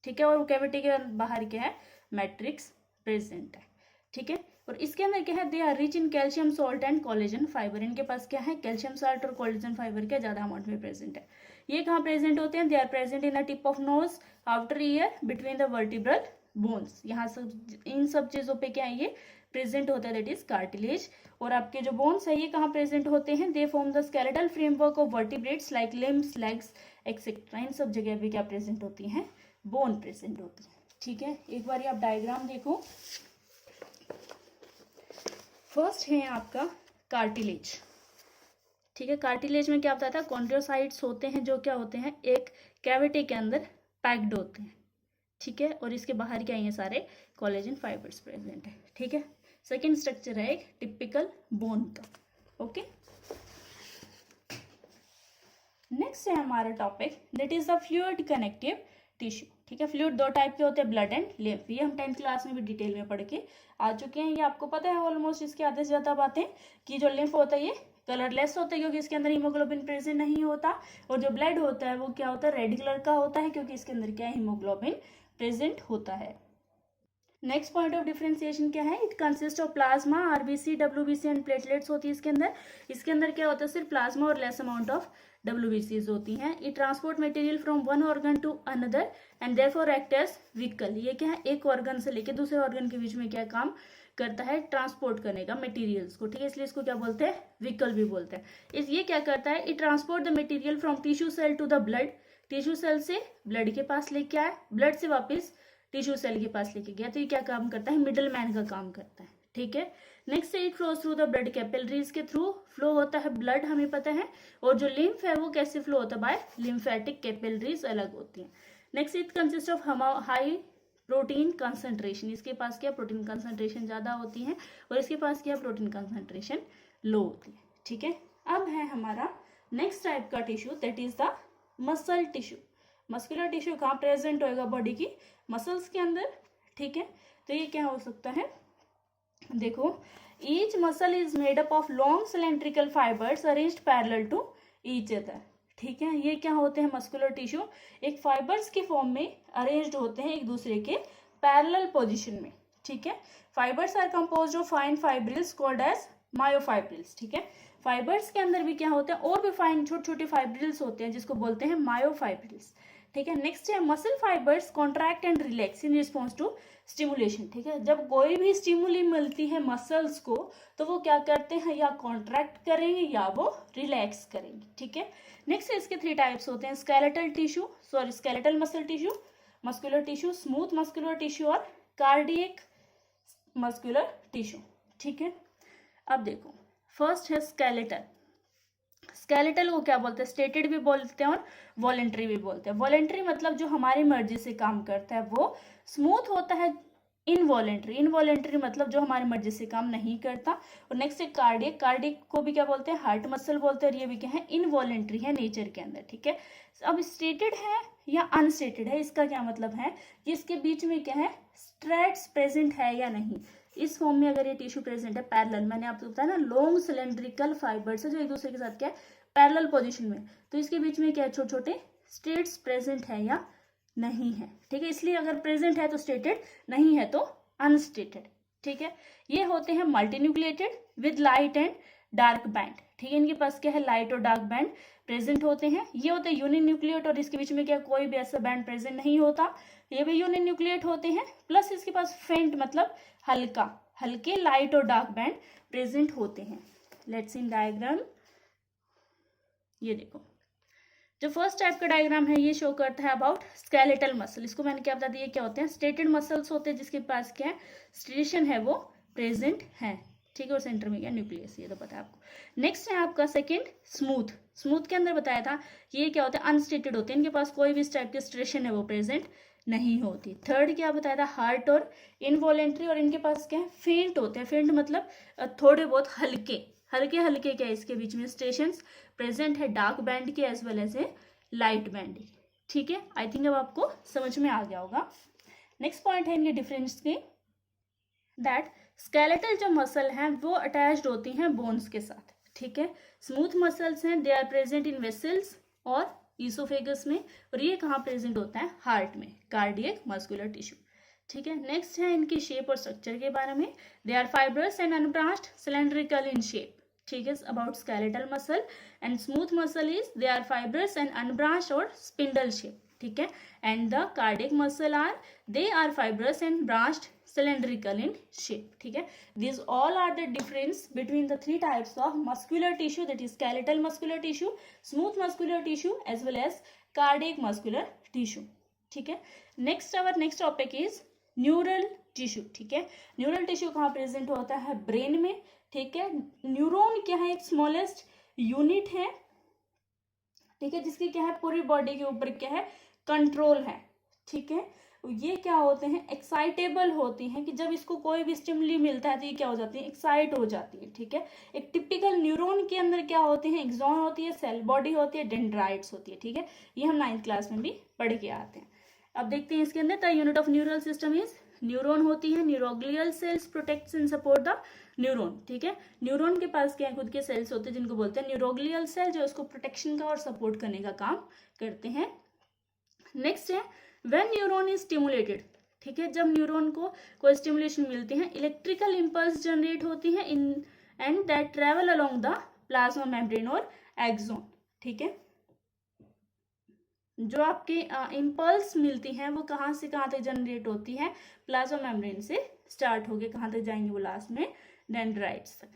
ठीक है, और कैविटी के बाहर क्या है, मैट्रिक्स प्रेजेंट है, ठीक है। और इसके अंदर क्या है, they are rich in calcium salt and collagen fibre. इनके पास क्या है, कैल्शियम सॉल्ट और कोलेजन फाइबर क्या ज्यादा अमाउंट में प्रेजेंट है। ये कहाँ प्रेजेंट होते हैं, they are present in the tip of nose, after ear, between the vertebral bones. यहाँ सब इन सब चीजों पे क्या है, ये प्रेजेंट होता है, दैट इज कार्टिलेज। और आपके जो बोन्स है ये कहाँ प्रेजेंट होते हैं, they form the skeletal framework of vertebrates like limbs, legs etcetera. इन सब जगह पे क्या प्रेजेंट होती हैं, बोन प्रेजेंट होती है, ठीक है। एक बार आप डायग्राम देखो। फर्स्ट है आपका कार्टिलेज, ठीक है। कार्टिलेज में क्या होता था, कॉन्ड्रियोसाइट्स होते हैं जो क्या होते हैं, एक कैविटी के अंदर पैक्ड होते हैं, ठीक है। और इसके बाहर क्या है, सारे कोलेजन फाइबर्स प्रेजेंट है, ठीक है। सेकेंड स्ट्रक्चर है एक टिपिकल बोन का, ओके। नेक्स्ट है हमारा topic that is the fluid connective tissue, ठीक है। फ्लूइड 2 टाइप के होते हैं, ब्लड एंड लिम्फ। ये हम 10th क्लास में भी डिटेल में पढ़ के आ चुके हैं, ये आपको पता है ऑलमोस्ट। इसके आधे से ज्यादा बातें कि जो लिम्फ होता है ये कलरलेस होता है क्योंकि इसके अंदर हीमोग्लोबिन प्रेजेंट नहीं होता, और जो ब्लड होता है वो क्या होता है, रेड कलर का होता है क्योंकि इसके अंदर क्या है, हीमोग्लोबिन प्रेजेंट होता है। नेक्स्ट पॉइंट ऑफ डिफरेंशिएशन क्या है, it consist of plasma, RBC, WBC and platelets होती है इसके अंदर। इसके अंदर क्या होता है, सिर्फ प्लाज्मा और लेस अमाउंट ऑफ डब्ल्यूबीसीज होती हैं। It transport material from one organ to another and therefore act as vehicle. ये क्या है, एक ऑर्गन से लेके दूसरे ऑर्गन के बीच में क्या काम करता है, ट्रांसपोर्ट करने का मटेरियल्स को, ठीक है। इसलिए इसको क्या बोलते हैं, व्हीकल भी बोलते हैं। ये क्या करता है, it transport the material from tissue cell to the blood. Tissue cell से ब्लड के पास लेके आया, ब्लड से वापस टिश्यू सेल के पास लेके गया, तो ये क्या काम करता है, मिडल मैन का काम करता है, ठीक है। Next it flows through the blood capillaries के थ्रू फ्लो होता है ब्लड, हमें पता है। और जो लिम्फ है वो कैसे फ्लो होता है, बाय लिम्फेटिक कैपिलरीज अलग होती हैं। Next it consist of high protein concentration. इसके पास क्या, प्रोटीन कंसंट्रेशन ज्यादा होती है, और इसके पास क्या, प्रोटीन कंसंट्रेशन लो होती है, ठीक है। अब है हमारा नेक्स्ट टाइप का tissue that is the muscle tissue. Muscular tissue कहाँ प्रेजेंट होएगा, बॉडी की मसल्स के अंदर, ठीक है। तो ये क्या हो सकता है, देखो, each muscle is made up of long cylindrical fibres arranged parallel to each other, ठीक है। ये क्या होते हैं, मस्कुलर टिश्यू एक फाइबर्स के फॉर्म में अरेंज्ड होते हैं एक दूसरे के पैरेलल पोजीशन में, ठीक है। Fibres are composed of fine fibrils called as myofibrils, ठीक है। फाइबर्स के अंदर भी क्या होते हैं, और भी फाइन छोटे छोटे फाइब्रिल्स होते हैं जिसको बोलते हैं मायोफाइब्रिल्स, ठीक है। नेक्स्ट है muscle fibres contract and relax in response to stimulation, ठीक है। जब कोई भी स्टिमुली मिलती है मसल्स को तो वो क्या करते हैं, या कॉन्ट्रैक्ट करेंगे या वो रिलैक्स करेंगे, ठीक है। नेक्स्ट इसके 3 टाइप्स होते हैं, skeletal tissue, sorry skeletal muscle tissue, muscular tissue, smooth muscular tissue और कार्डियक मस्कुलर टिश्यू, ठीक है। अब देखो, फर्स्ट है स्केलेटल। स्केलेटल को क्या बोलते हैं, स्टेटेड भी बोलते हैं और वॉलेंट्री भी बोलते हैं। वॉलेंट्री मतलब जो हमारी मर्जी से काम करता है, वो स्मूथ होता है इनवॉलेंट्री, इनवॉलेंट्री मतलब जो हमारी मर्जी से काम नहीं करता। और नेक्स्ट है कार्डियक, कार्डियक को भी क्या बोलते हैं, हार्ट मसल बोलते हैं, और ये भी क्या है, इनवॉलेंट्री है नेचर के अंदर, ठीक है। अब स्टेटेड है या अनस्टेटेड है, इसका क्या मतलब है कि इसके बीच में क्या है, स्ट्रैट्स प्रेजेंट है या नहीं। इस फॉर्म में अगर ये टिश्यू प्रेजेंट है पैरेलल, मैंने आपको बताया ना लॉन्ग सिलेंड्रिकल फाइबर्स है जो एक दूसरे के साथ क्या है पैरेलल पोजीशन में, तो इसके बीच में क्या है, छोटे छोटे स्टेट्स प्रेजेंट है या नहीं है, ठीक है। इसलिए अगर प्रेजेंट है तो स्टेटेड, नहीं है तो अनस्टेटेड, ठीक है। ये होते हैं multinucleated with light and dark band, ठीक है। इनके पास क्या है, लाइट और डार्क बैंड प्रेजेंट होते हैं। ये होते हैं यूनिन्यूक्लिएट और इसके बीच में क्या कोई भी ऐसा बैंड प्रेजेंट नहीं होता, ये भी यूनिन्यूक्लिएट होते हैं। प्लस इसके पास फेंट मतलब हल्का, हल्के लाइट और डार्क बैंड प्रेजेंट होते हैं। लेट्स इन डायग्राम, ये देखो जो फर्स्ट टाइप का डायग्राम है ये शो करता है अबाउट स्केलेटल मसल। इसको मैंने क्या बता दिया क्या होते हैं, स्टेटेड मसल्स होते हैं जिसके पास क्या है, स्टेशन है वो प्रेजेंट है, ठीक है। और सेंटर में क्या न्यूक्लियस, ये तो पता है आपको। नेक्स्ट है आपका सेकंड स्मूथ, स्मूथ के अंदर बताया था ये क्या होता है, अनस्टेटेड होते हैं, इनके पास कोई भी इस टाइप की स्टेशन है वो प्रेजेंट नहीं होती। थर्ड क्या बताया था, हार्ट और इनवॉलेंट्री, और इनके पास क्या है, फेंट होते हैं, फेंट मतलब थोड़े बहुत हल्के हल्के हल्के क्या है, इसके बीच में स्टेशंस प्रेजेंट है डार्क बैंड के as well as a light band, ठीक है। आई थिंक अब आपको समझ में आ गया होगा। नेक्स्ट पॉइंट है इनके डिफरेंस के, दैट स्केलेटल जो मसल हैं वो अटैच्ड होती हैं बोन्स के साथ, ठीक है। स्मूथ मसल्स हैं they are present in vessels और ईसोफेगस में, और ये कहाँ प्रेजेंट होता है, हार्ट में, कार्डियक मस्कुलर टिश्यू, ठीक है। नेक्स्ट है इनकी शेप और स्ट्रक्चर के बारे में, they are fibrous and unbranched cylindrical in shape, ठीक है, about skeletal muscle. And smooth muscle is they are fibrous and unbranched और स्पिंडल शेप, ठीक है। And the cardiac muscle are they are fibrous and branched cylindrical in shape, ठीक है। These all are the difference between the three types of muscular tissue, that is skeletal muscular tissue, smooth muscular tissue as well as cardiac muscular tissue, ठीक है। Next our next topic is neural tissue, ठीक है। Neural tissue कहाँ present होता है, brain में, ठीक है। न्यूरॉन क्या है, एक स्मॉलेस्ट यूनिट है, ठीक है, जिसकी क्या है पूरी बॉडी के ऊपर क्या है कंट्रोल है, ठीक है। ये क्या होते हैं, एक्साइटेबल होती हैं, कि जब इसको कोई भी स्टिमुली मिलता है तो ये क्या हो जाती है, एक्साइट हो जाती है, ठीक है। एक टिपिकल न्यूरॉन के अंदर क्या होते हैं, एक्सॉन होती है, सेल बॉडी होती है, डेंड्राइट्स होती है, ठीक है। ये हम 9th क्लास में भी पढ़ के आते हैं। अब देखते हैं इसके अंदर, the unit of neural system is neuron होती है, neuroglial sales protects and support the neuron, ठीक है। न्यूरॉन के पास क्या है, खुद के सेल्स होते हैं जिनको बोलते हैं न्यूरोग्लियल सेल, जो उसको प्रोटेक्शन का और सपोर्ट करने का काम करते हैं। नेक्स्ट है व्हेन न्यूरॉन इज स्टिमुलेटेड, ठीक है, जब न्यूरॉन को कोई स्टिमुलेशन मिलती है, इलेक्ट्रिकल इंपल्स जनरेट होती है in and that travel along the plasma membrane और एक्सोन, ठीक है। जो आपकी इंपल्स मिलती हैं वो कहाँ से कहाँ तक जनरेट होती है, प्लाज्मा मेम्ब्रेन से स्टार्ट होके कहाँ तक जाएंगे वो लास्ट में डेंड्राइट्स तक।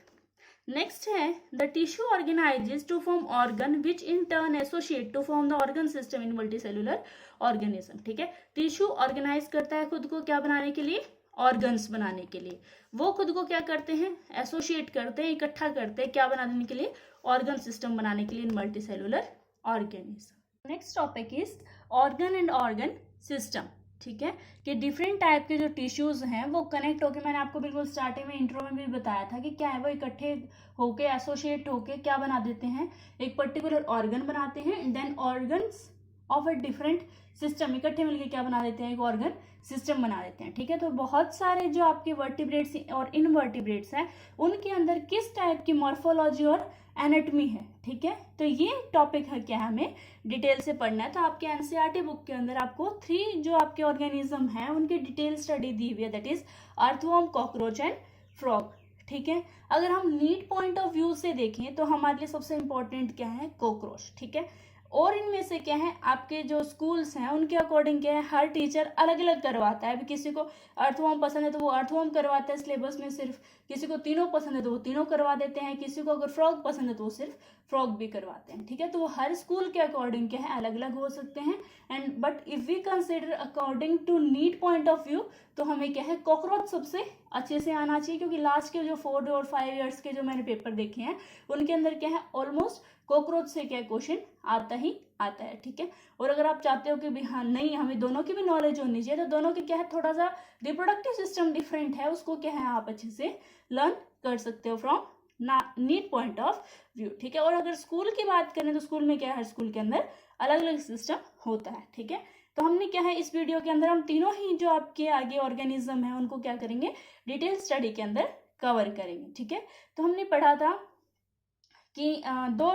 नेक्स्ट है the tissue organises to form organ which in turn associate to form the organ system in multicellular organism, ठीक है। टिश्यू ऑर्गेनाइज करता है खुद को क्या बनाने के लिए, ऑर्गन्स बनाने के लिए। वो खुद को क्या करते हैं, एसोसिएट करते हैं, इकट्ठा करते हैं, क्या बनाने के लिए, ऑर्गन सिस्टम बनाने के लिए in multicellular organism. Next topic is organ and organ system, ठीक है, कि डिफरेंट टाइप के जो टिश्यूज हैं वो कनेक्ट होके, मैंने आपको बिल्कुल स्टार्टिंग में इंट्रो में भी बताया था कि क्या है, वो इकट्ठे होके एसोसिएट होके क्या बना देते हैं, एक पर्टिकुलर ऑर्गन बनाते हैं, and then organs of a different system इकट्ठे मिलके क्या बना देते हैं, एक ऑर्गन सिस्टम बना देते हैं, ठीक है। तो बहुत सारे जो आपके वर्टिब्रेट्स और इनवर्टिब्रेट्स हैं उनके अंदर किस टाइप की मॉर्फोलॉजी और एनाटॉमी है, ठीक है। तो ये टॉपिक है क्या हमें डिटेल से पढ़ना है। तो आपके एनसीईआरटी बुक के अंदर आपको 3 जो आपके ऑर्गेनिज्म हैं उनकी डिटेल स्टडी दी हुई है, that is earthworm, cockroach and frog, ठीक है। अगर हम नीट पॉइंट ऑफ व्यू से देखें तो हमारे लिए सबसे इंपॉर्टेंट क्या है, कॉकरोच, ठीक है। और इनमें से क्या है, आपके जो स्कूल्स हैं उनके अकॉर्डिंग क्या है, हर टीचर अलग अलग करवाता है। अभी किसी को अर्थवर्म पसंद है तो वो अर्थवर्म करवाता है सिलेबस में सिर्फ, किसी को तीनों पसंद है तो वो तीनों करवा देते हैं, किसी को अगर फ्रॉग पसंद है तो वो सिर्फ फ्रॉग भी करवाते हैं, ठीक है। तो वो हर स्कूल के अकॉर्डिंग क्या है अलग अलग हो सकते हैं। And but if we consider according to NEET point of view तो हमें क्या है, कॉकरोच सबसे अच्छे से आना चाहिए, क्योंकि लास्ट के जो 4 और 5 ईयर्स के जो मैंने पेपर देखे हैं उनके अंदर क्या है, ऑलमोस्ट कॉकरोच से क्या क्वेश्चन आता ही आता है, ठीक है। और अगर आप चाहते हो कि भी हाँ नहीं हमें दोनों की भी नॉलेज होनी चाहिए, तो दोनों के क्या है, थोड़ा सा रिप्रोडक्टिव सिस्टम डिफरेंट है, उसको क्या है आप अच्छे से लर्न कर सकते हो from need point of view, ठीक है। और अगर स्कूल की बात करें तो स्कूल में क्या है, हर स्कूल के अंदर अलग अलग सिस्टम होता है, ठीक है। तो हमने क्या है इस वीडियो के अंदर हम तीनों ही जो आपके आगे ऑर्गेनिज्म है उनको क्या करेंगे, डिटेल स्टडी के अंदर कवर करेंगे, ठीक है। तो हमने पढ़ा था कि दो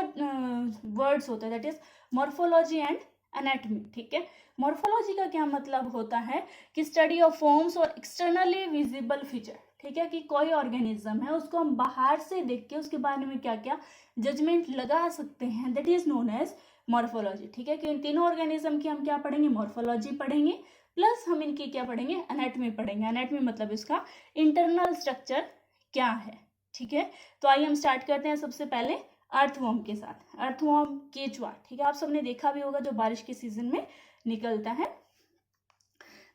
वर्ड्स होते हैं, that is morphology and anatomy, ठीक है। मॉर्फोलॉजी का क्या मतलब होता है कि स्टडी ऑफ फॉर्म्स और एक्सटर्नली विजिबल फीचर, ठीक है, कि कोई ऑर्गेनिज्म है उसको हम बाहर से देख के उसके बारे में क्या क्या जजमेंट लगा सकते हैं, that is known as morphology, ठीक है। कि इन तीनों ऑर्गेनिज्म की हम क्या पढ़ेंगे, मॉर्फोलॉजी पढ़ेंगे, प्लस हम इनकी क्या पढ़ेंगे, एनाटॉमी पढ़ेंगे। एनाटॉमी मतलब इसका इंटरनल स्ट्रक्चर क्या है, ठीक है। तो आइए हम स्टार्ट करते हैं सबसे पहले अर्थवॉर्म के साथ। अर्थवॉर्म केचुआ, ठीक है, आप सबने देखा भी होगा जो बारिश के सीजन में निकलता है।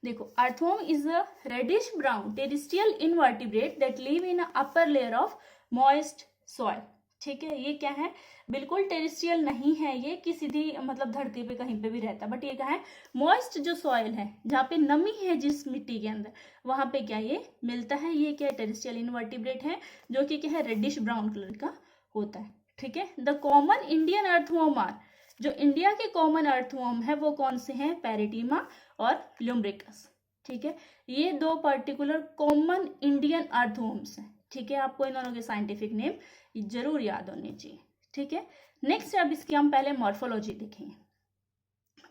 देखो, earthworm is a reddish brown terrestrial invertebrate that live in upper layer of moist soil, ठीक है। ये क्या है, बिल्कुल टेरेस्ट्रियल नहीं है ये कि सीधी मतलब धरती पे कहीं पे भी रहता, बट ये क्या है, मॉइस्ट जो सॉइल है जहाँ पे नमी है जिस मिट्टी के अंदर, वहां पे क्या ये मिलता है। ये क्या है, टेरेस्ट्रियल इनवर्टिब्रेट है जो कि क्या है, रेडिश ब्राउन कलर का होता है, ठीक है। The common Indian earthworm are, जो इंडिया के कॉमन अर्थवॉर्म है वो कौन से हैं, पैरेटीमा और ल्यूम्ब्रिकस, ठीक है। ये दो पर्टिकुलर कॉमन इंडियन अर्थवॉर्म्स हैं, ठीक है। आपको इन दोनों के साइंटिफिक नेम जरूर याद होने चाहिए, ठीक है। नेक्स्ट अब इसकी हम पहले मॉर्फोलॉजी देखेंगे।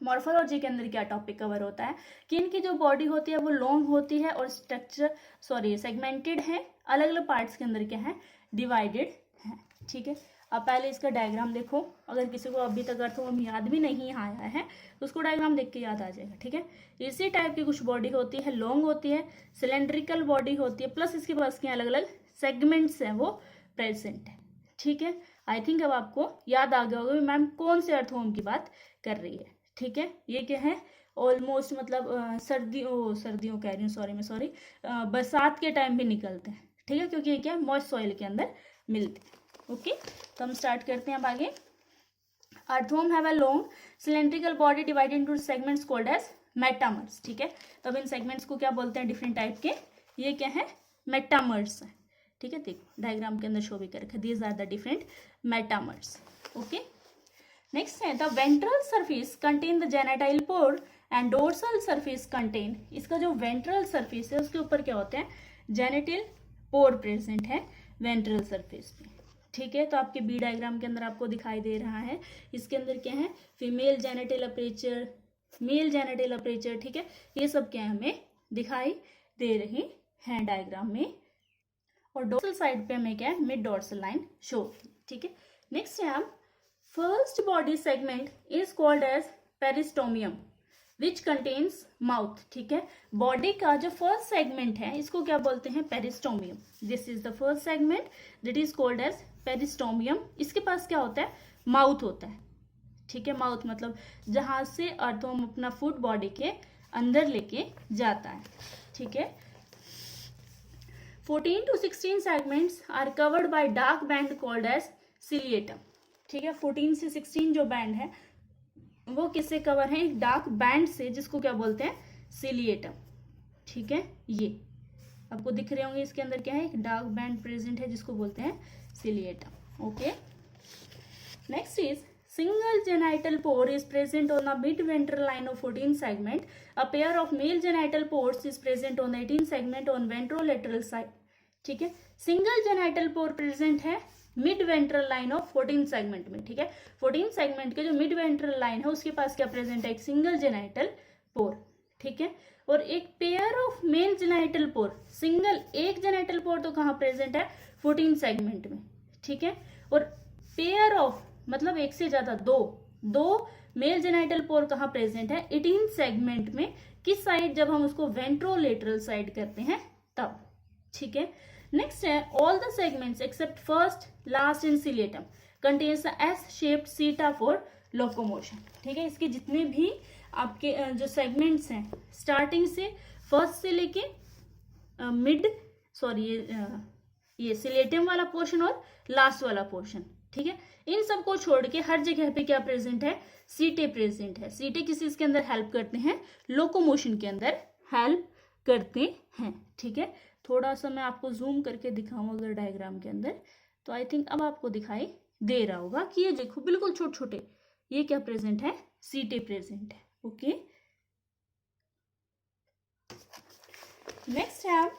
मॉर्फोलॉजी के अंदर क्या टॉपिक कवर होता है कि इनकी जो बॉडी होती है वो लॉन्ग होती है और सेगमेंटेड है, अलग अलग पार्ट्स के अंदर क्या है, डिवाइडेड है, ठीक है। अब पहले इसका डायग्राम देखो, अगर किसी को अभी तक अर्थवॉर्म याद भी नहीं आया है तो उसको डायग्राम देख के याद आ जाएगा, ठीक है। इसी टाइप की कुछ बॉडी होती है, लॉन्ग होती है, सिलेंड्रिकल बॉडी होती है, प्लस इसके पास के अलग अलग सेगमेंट्स हैं वो प्रेजेंट है, ठीक है। आई थिंक अब आपको याद आ गया होगा मैम कौन से अर्थवॉर्म की बात कर रही है, ठीक है। ये क्या है, ऑलमोस्ट मतलब सर्दियों कह रही हूँ, सॉरी बरसात के टाइम भी निकलते हैं, ठीक है, क्योंकि ये क्या है, मॉइस्ट सॉइल के अंदर मिलते हैं, ओके। तो हम स्टार्ट करते हैं अब आगे। Earthworm have a long cylindrical body divided into segments called as metamers, ठीक है। तो अब इन सेगमेंट्स को क्या बोलते हैं, डिफरेंट टाइप के, ये क्या है, मेटामर्स है, ठीक है। देखो डायग्राम के अंदर शो भी कर रखा है, these are the different metamers, okay. Next है the ventral surface contain the genital pore and dorsal surface contain, इसका जो वेंट्रल सरफेस है उसके ऊपर क्या होते हैं, जेनेटिल पोर प्रेजेंट है वेंट्रल सरफेस पे, ठीक है। तो आपके बी डायग्राम के अंदर आपको दिखाई दे रहा है, इसके अंदर क्या है, female genital aperture, male genital aperture, ठीक है। ये सब क्या है हमें दिखाई दे रही हैं डायग्राम में। और डोर्सल साइड पे हमें क्या है, मिड डोर्सल लाइन शो, ठीक है। नेक्स्ट है हम first body segment is called as peristomium which contains mouth, ठीक है। बॉडी का जो फर्स्ट सेगमेंट है इसको क्या बोलते हैं, peristomium. This is the first segment that is called as peristomium. इसके पास क्या होता है, माउथ होता है, ठीक है। माउथ मतलब जहां से अर्थवॉर्म अपना फूड बॉडी के अंदर लेके जाता है, ठीक है। 14 to 16 segments are covered by dark band called as ciliatum, ठीक है। 14 से 16 जो बैंड है वो किससे कवर है, एक डार्क बैंड से, जिसको क्या बोलते हैं, सिलिएटम, ठीक है। ये आपको दिख रहे होंगे, इसके अंदर क्या है, एक डार्क बैंड प्रेजेंट है जिसको बोलते हैं clitellum, okay. Next is single genital pore is present on the mid-ventral line of 14 segment. A pair of male genital pores is present on the 18 segment on ventrolateral side, ठीक है। Single genital pore present है mid ventral line of 14 segment में, ठीक है। 14 segment के जो mid ventral line है उसके पास क्या प्रेजेंट है, एक सिंगल जेनाइटल पोर, ठीक है। और एक pair of male genital pour, single एक जेनाइटल पोर तो कहाँ प्रेजेंट है, 14 सेगमेंट में, ठीक है। और पेयर ऑफ मतलब एक से ज्यादा, दो मेल जेनाइटल पोर कहाँ प्रेजेंट है, 18 सेगमेंट में। किस साइड, जब हम उसको वेंट्रोलेटरल साइड करते हैं तब, ठीक है। नेक्स्ट है all the segments except first last in clitellum contains S shaped setae for locomotion, ठीक है। इसके जितने भी आपके जो सेगमेंट्स हैं स्टार्टिंग से फर्स्ट से लेके मिड, सॉरी ये सिलिएटम वाला पोर्शन और लास्ट वाला पोर्शन, ठीक है। इन सबको छोड़ के हर जगह पे क्या प्रेजेंट है, सीटे प्रेजेंट है। सीटे किस चीज के अंदर हेल्प करते हैं, लोकोमोशन के अंदर हेल्प करते हैं, ठीक है। थोड़ा सा मैं आपको जूम करके दिखाऊं अगर डायग्राम के अंदर, तो आई थिंक अब आपको दिखाई दे रहा होगा कि ये देखो बिल्कुल छोटे छोटे ये क्या प्रेजेंट है, सीटे प्रेजेंट है। ओके, नेक्स्ट है,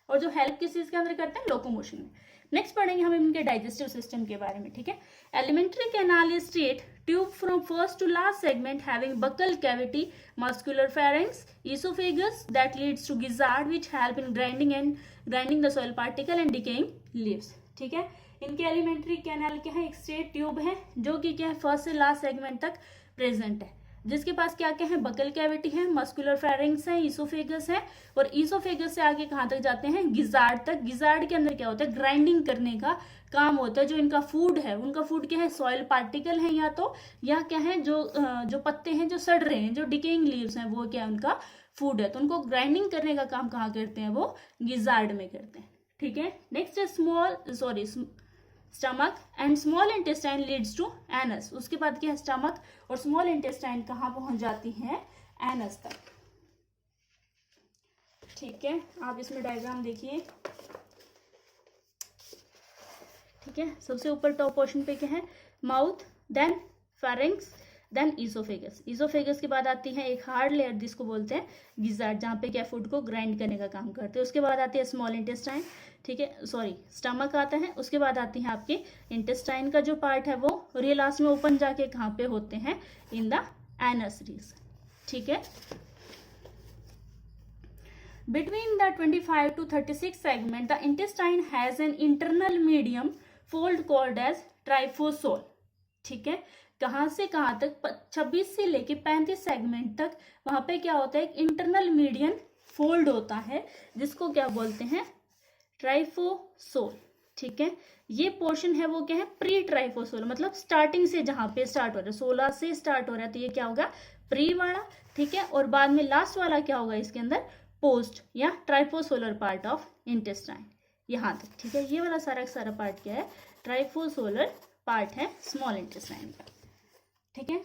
और जो हेल्प किस चीज के अंदर करते हैं, लोकोमोशन में। नेक्स्ट पढ़ेंगे हम इनके डाइजेस्टिव सिस्टम के बारे में, ठीक है। Alimentary canal is straight tube from first to last segment having buccal cavity, muscular pharynx, oesophagus that leads to gizzard which help in grinding the soil particle and decaying leaves, ठीक है। इनके alimentary canal क्या है, एक straight tube है जो कि क्या है, फर्स्ट से लास्ट सेगमेंट तक प्रेजेंट है, जिसके पास क्या क्या है, बकल कैविटी है, मस्कुलर फेरिंग्स है, इसोफेगस है, और इसोफेगस से आगे कहाँ तक जाते हैं, गिजार्ड तक। गिजार्ड के अंदर क्या होता है, ग्राइंडिंग करने का काम होता है। जो इनका फूड है, उनका फूड क्या है, सॉइल पार्टिकल है या क्या है, जो पत्ते हैं जो सड़ रहे हैं, जो डिकेइंग लीव्स हैं, वो क्या है, उनका फूड है। तो उनको ग्राइंडिंग करने का काम कहाँ करते हैं, वो गिजार्ड में करते हैं, ठीक है। नेक्स्ट है stomach and small intestine leads to anus. उसके बाद क्या है, स्टमक और स्मॉल इंटेस्टाइन कहाँ पहुंच जाती हैं, एनस तक, ठीक है। आप इसमें डायग्राम देखिए, ठीक है। सबसे ऊपर टॉप पोर्शन पे क्या है, mouth, then pharynx, then oesophagus. Oesophagus के बाद आती है एक हार्ड लेयर जिसको बोलते हैं गिजार्ड, जहाँ पे क्या फूड को ग्राइंड करने का काम करते हैं। उसके बाद आती है स्मॉल इंटेस्टाइन, ठीक है, स्टमक आता है। उसके बाद आती है आपके इंटेस्टाइन का जो पार्ट है वो, और ये लास्ट में ओपन जाके कहाँ पे होते हैं, इन द एनस रीजन, ठीक है। Between the 25 to 36 segment, the intestine has an internal medium fold called as tryphosol, ठीक है। कहाँ से कहाँ तक, 26 से लेके 35 सेगमेंट तक वहां पे क्या होता है, एक इंटरनल मीडियन फोल्ड होता है जिसको क्या बोलते हैं, ट्राइफोसोल, ठीक है। ये पोर्शन है वो क्या है, प्री ट्राइफोसोल, मतलब स्टार्टिंग से जहां पे स्टार्ट हो रहा है, 16 से स्टार्ट हो रहा है, तो ये क्या होगा, प्री वाला, ठीक है। और बाद में लास्ट वाला क्या होगा इसके अंदर, पोस्ट या ट्राइफोसोलर पार्ट ऑफ इंटेस्टाइन, यहाँ तक, ठीक है। ये वाला सारा पार्ट क्या है, ट्राइफोसोलर पार्ट है स्मॉल इंटेस्टाइन का, ठीक है।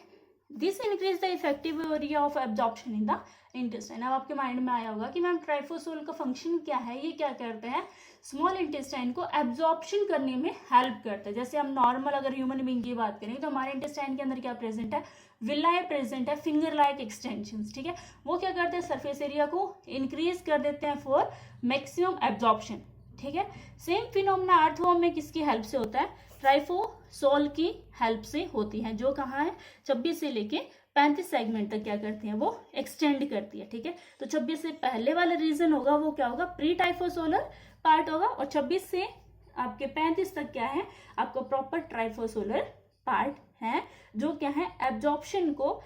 This increase the effective area of absorption in the intestine. अब आपके माइंड में आया होगा कि मैम ट्राइफोसोल का फंक्शन क्या है, ये क्या करते हैं, स्मॉल इंटेस्टाइन को एब्जॉर्प्शन करने में हेल्प करते हैं। जैसे हम नॉर्मल अगर ह्यूमन बीइंग की बात करें तो हमारे इंटेस्टाइन के अंदर क्या प्रेजेंट है, विलाय प्रेजेंट है, फिंगर लाइक एक्सटेंशंस, ठीक है। वो क्या करते हैं, सरफेस एरिया को इंक्रीज कर देते हैं फॉर मैक्सिमम एब्जॉर्प्शन, ठीक है। सेम फिनोमेना अर्थवर्म में किसकी हेल्प से होता है, ट्राइफोसोल की हेल्प से होती है, जो कहाँ है, 26 से लेके 35 सेगमेंट तक क्या करती है, वो एक्सटेंड करती है, ठीक है। तो 26 से पहले वाला रीजन होगा वो क्या होगा, प्री टाइफोसोलर पार्ट होगा, और 26 से आपके 35 तक क्या है, आपको प्रॉपर ट्राइफोसोलर पार्ट है, जो क्या है, एब्जॉर्प्शन को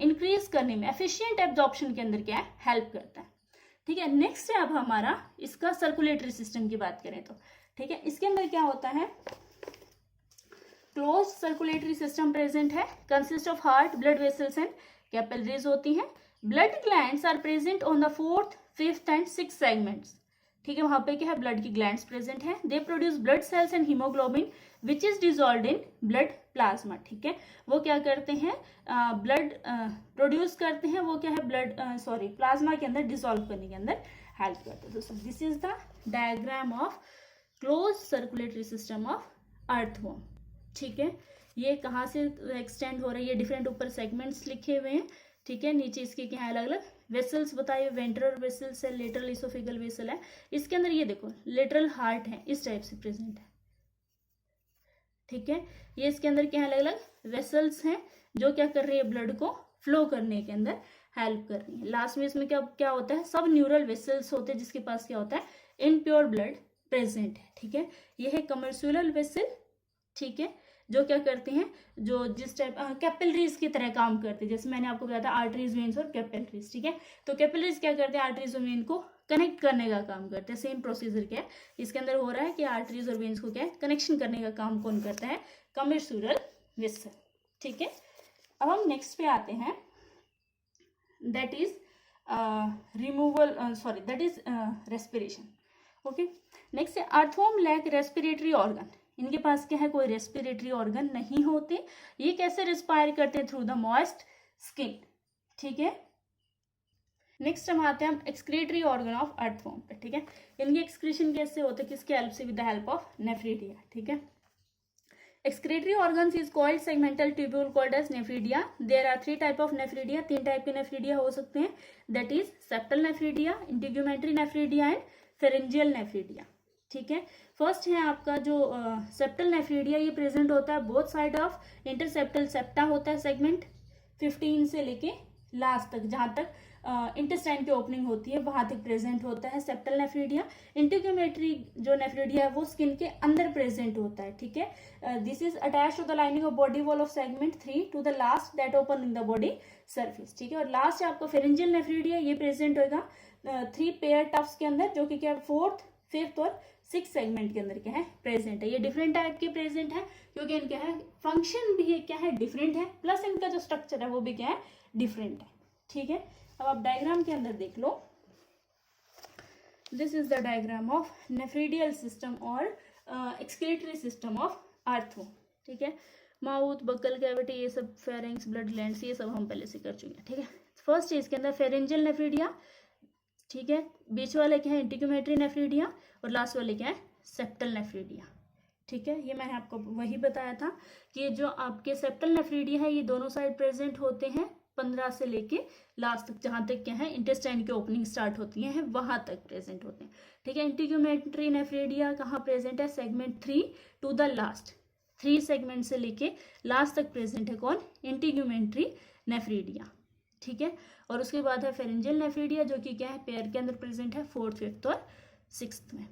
इंक्रीज करने में, एफिशिएंट एब्जॉर्प्शन के अंदर क्या है, हेल्प करता है, ठीक है। नेक्स्ट है अब हमारा इसका सर्कुलेटरी सिस्टम की बात करें तो, ठीक है। इसके अंदर क्या होता है, क्लोज सर्कुलेटरी सिस्टम प्रेजेंट है, consist of heart, blood vessels and capillaries होती हैं। Blood glands are present on the 4th, 5th and 6th segments, ठीक है। वहां पे क्या है, ब्लड की ग्लैंड्स प्रेजेंट है। They produce blood cells and haemoglobin which is dissolved in blood plasma, ठीक है। वो क्या करते हैं, ब्लड प्रोड्यूस करते हैं, वो क्या है, प्लाज्मा के अंदर डिसॉल्व करने के अंदर हेल्प करते हैं। तो this is the diagram of close circulatory system of earthworm, ठीक है। ये कहाँ से एक्सटेंड हो रही है, डिफरेंट ऊपर सेगमेंट्स लिखे हुए हैं, ठीक है। नीचे इसके क्या है, अलग अलग वेसल्स बताइए, वेंट्रल वेसल्स है, लेटरल इसोफेगल वेसल है। इसके अंदर ये देखो लेटरल हार्ट है, इस टाइप से प्रेजेंट है, ठीक है। ये इसके अंदर क्या है, अलग अलग वेसल्स हैं जो क्या कर रही है, ब्लड को फ्लो करने के अंदर हेल्प कर रही है। लास्ट में इसमें क्या क्या होता है, सब न्यूरल वेसल्स होते हैं जिसके पास क्या होता है, इनप्योर ब्लड प्रेजेंट है, ठीक है। ये है कमर्शियल वेसल, ठीक है, जो क्या करते हैं, जो जिस टाइप कैपिलरीज की तरह काम करते हैं। जैसे मैंने आपको बताया था आर्टरीज, वेन्स और कैपिलरीज, ठीक है। तो कैपिलरीज क्या करते हैं, आर्टरीज और वेन को कनेक्ट करने का काम करते हैं। सेम प्रोसीजर क्या है इसके अंदर हो रहा है कि आर्टरीज और वेन्स को क्या है, कनेक्शन करने का काम कौन करता है, कमर्शियल वेसल, ठीक है। अब हम नेक्स्ट पे आते हैं, that is respiration, okay. Next है अर्थवर्म लैक रेस्पिरेटरी ऑर्गन। इनके पास क्या है, कोई रेस्पिरेटरी ऑर्गन नहीं होते। ये कैसे रिस्पायर करते हैं, थ्रू द मॉइस्ट स्किन। ठीक है, नेक्स्ट हम आते हैं हम एक्सक्रीटरी ऑर्गन ऑफ अर्थवॉर्म पे। ठीक है, इनके एक्सक्रीशन कैसे होते हैं, किसके हेल्प से, with the help of nephridia. ठीक है, excretory organs is called segmental tubule called as nephridia. There are 3 type of nephridia, 3 type के नेफ्रिडिया हो सकते हैं, that is septal nephridia, integumentary nephridia and pharyngeal nephridia. ठीक है, first है आपका जो सेप्टल नेफ्रिडिया, ये प्रेजेंट होता है बोथ साइड ऑफ इंटरसेप्टल सेप्टा होता है सेगमेंट 15 से लेके लास्ट तक, जहां तक इंटेस्टाइन की ओपनिंग होती है वहां तक प्रेजेंट होता है सेप्टल नेफ्रिडिया। इंटीग्यूमेटरी जो नेफ्रिडिया है वो स्किन के अंदर प्रेजेंट होता है। ठीक है, this is attach to the lining of body wall of segment 3 to the last that open in the body surface. ठीक है, और लास्ट है आपका फेरेंजियल नेफ्रिडिया, ये प्रेजेंट होगा 3 पेयर टफ्स के अंदर, जो कि क्या 4th, 5th और 6th सेगमेंट के अंदर क्या है प्रेजेंट है। ये डिफरेंट टाइप के प्रेजेंट है क्योंकि इनका है फंक्शन भी है क्या है डिफरेंट है, प्लस इनका जो स्ट्रक्चर है वो भी क्या है डिफरेंट है। ठीक है, अब आप डायग्राम के अंदर देख लो, this is the diagram of nephridial system और एक्सक्रीटरी सिस्टम ऑफ आर्थो। ठीक है, माउथ, बक्कल कैविटी, ये सब फेरिंग्स, ब्लड ग्लैंड्स, ये सब हम पहले से कर चुके हैं। ठीक है, फर्स्ट चीज के अंदर फेरेंजियल नेफ्रिडिया। ठीक है, बीच वाले क्या है इंटीग्यूमेटरी नेफ्रिडिया और लास्ट वाले क्या है सेप्टल नेफ्रिडिया। ठीक है, ये मैंने आपको वही बताया था कि जो आपके सेप्टल नेफ्रिडिया है ये दोनों साइड प्रेजेंट होते हैं 15 से लेके लास्ट तक, जहां तक क्या है इंटेस्टाइन की ओपनिंग स्टार्ट होती है वहां तक प्रेजेंट होते हैं। ठीक है, इंटीग्यूमेटरी नेफ्रिडिया कहाँ प्रेजेंट है, segment 3 to the last, 3 segment से लेके लास्ट तक प्रेजेंट है कौन, इंटीग्यूमेटरी नेफ्रिडिया। ठीक है, और उसके बाद है फेरेंजियल नेफ्रिडिया जो कि क्या है पेयर के अंदर प्रेजेंट है 4th, 5th और 6th में।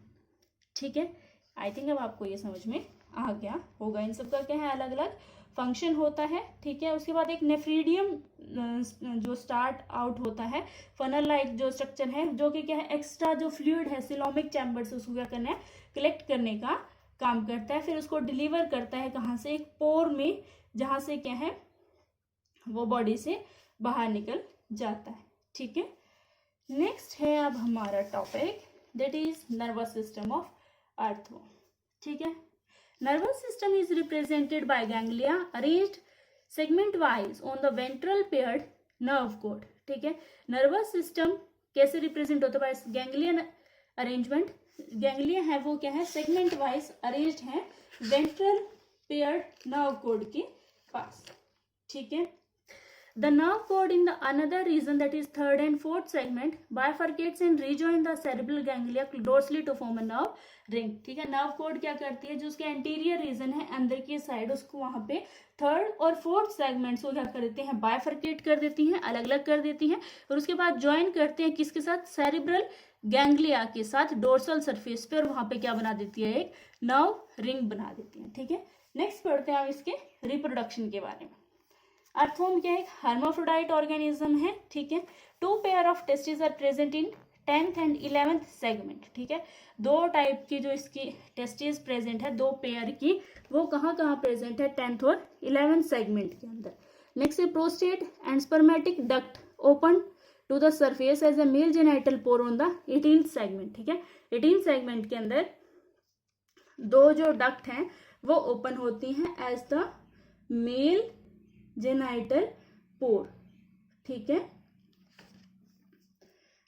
ठीक है, आई थिंक अब आपको ये समझ में आ गया होगा, इन सब का क्या है अलग अलग फंक्शन होता है। ठीक है, उसके बाद एक नेफ्रीडियम जो स्टार्ट आउट होता है, फनल लाइक जो स्ट्रक्चर है, जो कि क्या है एक्स्ट्रा जो फ्लूइड है सिलोमिक चैम्बर से उसको क्या करना है कलेक्ट करने का काम करता है, फिर उसको डिलीवर करता है कहाँ से, एक पोर में, जहाँ से क्या है वो बॉडी से बाहर निकल जाता है। ठीक है, नेक्स्ट है अब हमारा topic that is nervous system of आर्थो। ठीक है, nervous system is represented by ganglia arranged segment wise on the ventral paired nerve cord. ठीक है, नर्वस सिस्टम कैसे रिप्रेजेंट होता है, गैंग्लियन अरेंजमेंट, गैंग्लिया है वो क्या है सेगमेंट वाइज अरेंज्ड है वेंट्रल पेयर्ड नर्व कोड के पास। ठीक है, the nerve cord in the another region that is 3rd and 4th segment bifurcates and rejoin the cerebral ganglia dorsally to form a nerve ring. ठीक है, nerve code क्या करती है, जो उसके एंटीरियर रीजन है अंदर की साइड, उसको वहां पे 3rd और 4th सेगमेंट्स को क्या कर देते हैं बाइफरकेट कर देती हैं, अलग अलग कर देती हैं, और उसके बाद ज्वाइन करते हैं किसके साथ, सेरिब्रल गैंग्लिया के साथ डोर्सल सरफेस पे, और वहां पे क्या बना देती है एक नर्व रिंग बना देती है। ठीक है, नेक्स्ट पढ़ते हैं हम इसके रिप्रोडक्शन के बारे में। अर्थवॉर्म क्या है, एक हर्माफ्रोडाइट ऑर्गेनिज्म है। ठीक है, 2 pair of testis are present in 10th and 11th segment. ठीक है, 2 टाइप की जो इसकी टेस्टिस प्रेजेंट है, 2 पेयर की, वो कहाँ कहाँ प्रेजेंट है 10th और 11th सेगमेंट के अंदर। नेक्स्ट है prostate and spermatic duct open to the surface as a male genital pore on the 18th segment. ठीक है, 18th सेगमेंट के अंदर 2 जो डक्ट हैं वो ओपन होती हैं as the male genital pore. ठीक है,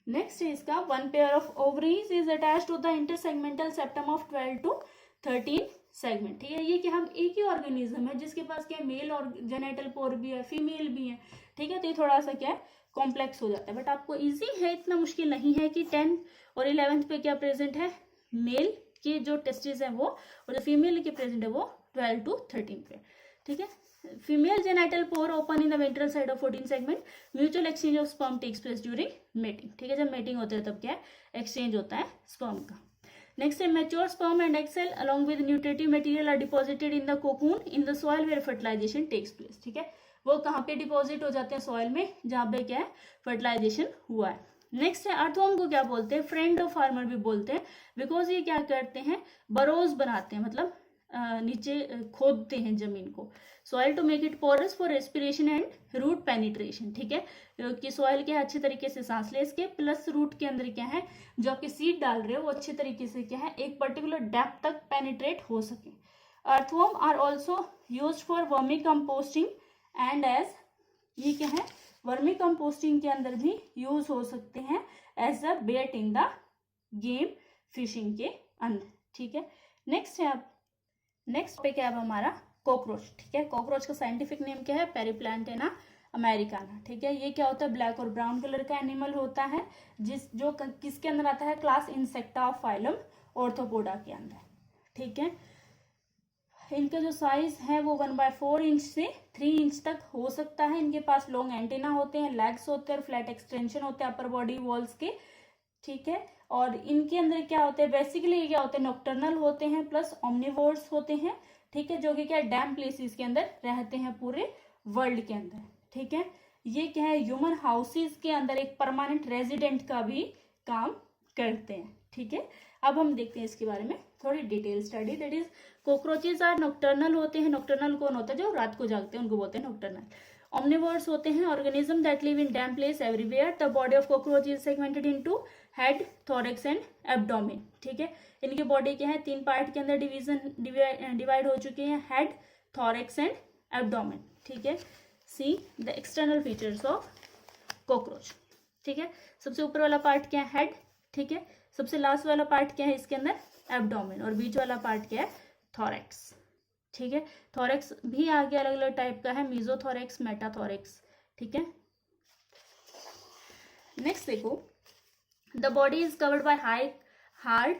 नेक्स्ट है इसका 1 pair of ovaries is attach to the intersegmental septum of 12 to 13 segment. ठीक है, ये कि हम एक ही ऑर्गेनिज्म है जिसके पास क्या मेल और जेनाइटल पोर भी है, फीमेल भी है। ठीक है, तो ये थोड़ा सा क्या है कॉम्प्लेक्स हो जाता है, बट आपको इजी है, इतना मुश्किल नहीं है कि 10th और 11th पे क्या प्रेजेंट है मेल की जो टेस्टिस है वो, और जो फीमेल की प्रेजेंट है वो 12 to 13 पे। ठीक है, female genital pore open in the ventral side of 14 segment, mutual exchange of sperm takes place during mating. ठीक है, जब मेटिंग होता है तब क्या है एक्सचेंज होता है स्पर्म का। नेक्स्ट है mature sperm and egg cells along with nutritive material are deposited in the cocoon in the soil where fertilisation takes place. ठीक है, वो कहाँ पे डिपॉजिट हो जाते हैं सॉइल में जहाँ पे क्या है फर्टिलाइजेशन हुआ है। नेक्स्ट है अर्थवॉर्म को क्या बोलते हैं, फ्रेंड ऑफ फार्मर भी बोलते हैं, बिकॉज ये क्या करते हैं बरोज बनाते हैं, मतलब नीचे खोदते हैं जमीन को, soil to make it porous for respiration and root penetration. ठीक है, कि सॉइल क्या है अच्छे तरीके से सांस ले इसके, प्लस रूट के अंदर क्या है जो आपके सीड डाल रहे हो वो अच्छे तरीके से क्या है एक पर्टिकुलर डेप्थ तक पेनिट्रेट हो सके। Earthworm are also use for vermicomposting and as, ये क्या है, वर्मी कंपोस्टिंग के अंदर भी यूज हो सकते हैं as a bait in the game fishing के अंदर, ठीक है। नेक्स्ट है अब, नेक्स्ट पे क्या है अब हमारा कॉकरोच, ठीक है। कॉकरोच का साइंटिफिक नेम क्या है, पेरिप्लैंटेना अमेरिकाना, ठीक है। ये क्या होता है, ब्लैक और ब्राउन कलर का एनिमल होता है, जो किसके अंदर आता है, class insecta of phylum arthropoda के अंदर, ठीक है। इनका जो साइज है वो 1/4 इंच से 3 इंच तक हो सकता है। इनके पास लॉन्ग एंटेना होते हैं, लेग्स होते हैं और फ्लैट एक्सटेंशन होते हैं अपर बॉडी वॉल्स के, ठीक है। और इनके अंदर क्या होते हैं, बेसिकली क्या होते हैं, नॉक्टर्नल होते हैं प्लस ओमनिवोर्स होते हैं, ठीक है, जो कि क्या डैम प्लेसेस के अंदर रहते हैं पूरे वर्ल्ड के अंदर, ठीक है। ये क्या है, ह्यूमन हाउसेस के अंदर एक परमानेंट रेजिडेंट का भी काम करते हैं, ठीक है। अब हम देखते हैं इसके बारे में थोड़ी detail study, that is cockroaches are nocturnal होते हैं। नॉक्टर्नल कौन होता है, जो रात को जागते हैं उनको बोलते हैं नॉक्टर्नल। ओमनिवोर्स होते हैं, organism that live in dam place everywhere. The body of cockroach is segmented into head, thorax and abdomen, ठीक है। इनकी बॉडी क्या है, 3 पार्ट के अंदर डिवाइड हो चुके हैं, हेड, थोरैक्स एंड एब्डोमेन, ठीक है। See the external features of cockroach, ठीक है। सबसे ऊपर वाला पार्ट क्या है, हेड, ठीक है। सबसे लास्ट वाला पार्ट क्या है इसके अंदर, एब्डोमेन, और बीच वाला पार्ट क्या है, थोरैक्स, ठीक है। थोरैक्स भी आगे अलग अलग टाइप का है, मीजोथोरैक्स, मेटाथोरैक्स, ठीक है। नेक्स्ट देखो, the body is covered by hard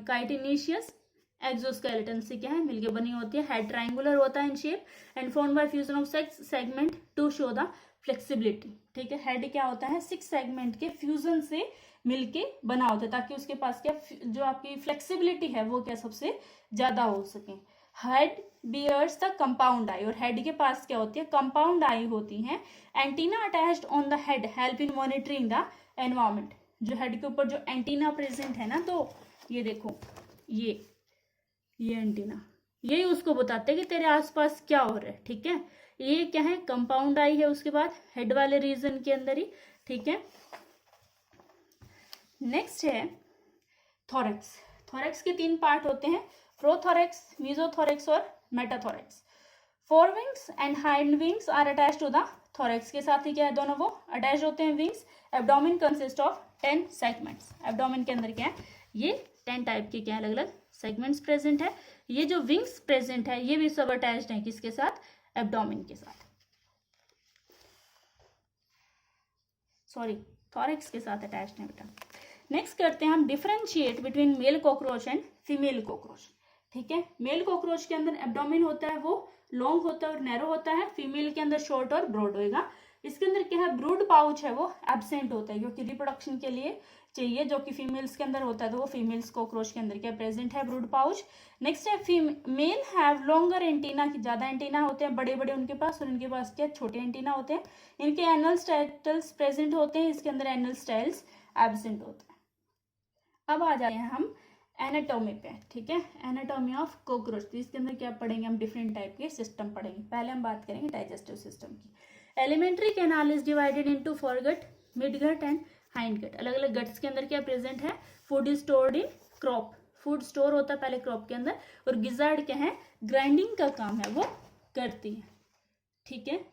chitinous exoskeleton से क्या है, मिलके बनी होती है। हेड ट्रायंगुलर होता है in shape and formed by fusion of 6 segment to show the flexibility, ठीक है। हेड क्या होता है, 6 सेगमेंट के फ्यूजन से मिलके बना होता है, ताकि उसके पास क्या, जो आपकी फ्लेक्सिबिलिटी है वो क्या सबसे ज्यादा हो सके। हेड बियर्स द कंपाउंड आई, और हेड के पास क्या होती है, कंपाउंड आई होती है। Antenna attached on the head help in monitoring the environment, जो हेड के ऊपर जो एंटीना प्रेजेंट है ना, तो ये देखो, ये एंटीना, यही उसको बताते हैं कि तेरे आसपास क्या हो रहा है, ठीक है। ये क्या है, कंपाउंड आई है उसके बाद हेड वाले रीजन के अंदर ही, ठीक है। नेक्स्ट है थोरैक्स। थोरैक्स के 3 पार्ट होते हैं, प्रोथोरैक्स, मीजोथोरैक्स और metathorax. Fore wings and hind wings are attach to the thorax, के साथ ही क्या है, दोनों वो अटैच होते हैं wings. Abdomen consist of 10 segments, abdomen के अंदर क्या है, ये 10 टाइप के क्या अलग अलग सेगमेंट्स प्रेजेंट है। ये जो विंग्स प्रेजेंट है ये भी सब अटैच्ड है किसके साथ, एब्डोमेन के साथ, सॉरी थोरैक्स के साथ अटैच्ड है बेटा। नेक्स्ट करते हैं हम differentiate between male cockroach and female cockroach, ठीक है। मेल कॉकरोच के अंदर एब्डोमेन होता है वो लॉन्ग होता है और नैरो होता है, फीमेल के अंदर शॉर्ट और ब्रॉड होएगा। इसके अंदर क्या है, ब्रूड पाउच है वो एब्सेंट होता है, क्योंकि रिप्रोडक्शन के लिए चाहिए, जो कि फीमेल्स के अंदर होता है, तो वो फीमेल्स कॉकरोच के अंदर क्या प्रेजेंट है, ब्रूड पाउच। नेक्स्ट है मेल हैव लॉन्गर एंटीना, की ज्यादा एंटीना होते हैं, बड़े बड़े उनके पास, और इनके पास क्या छोटे एंटीना होते हैं। इनके एनल स्टाइल्स प्रेजेंट होते हैं, इसके अंदर एनल स्टाइल्स एब्सेंट होते हैं। अब आ जाते हैं हम एनाटॉमी पे, ठीक है। एनाटॉमी ऑफ कॉकरोच, इसके अंदर क्या पढ़ेंगे हम, डिफरेंट टाइप के सिस्टम पढ़ेंगे। पहले हम बात करेंगे डाइजेस्टिव सिस्टम की। Elementary canal is divided into foregut, midgut and hindgut. अलग अलग गट्स के अंदर क्या प्रेजेंट है, food is stored in crop, food store होता है पहले क्रॉप के अंदर, और गिजार्ड क्या है, ग्राइंडिंग का काम है वो करती है, ठीक है।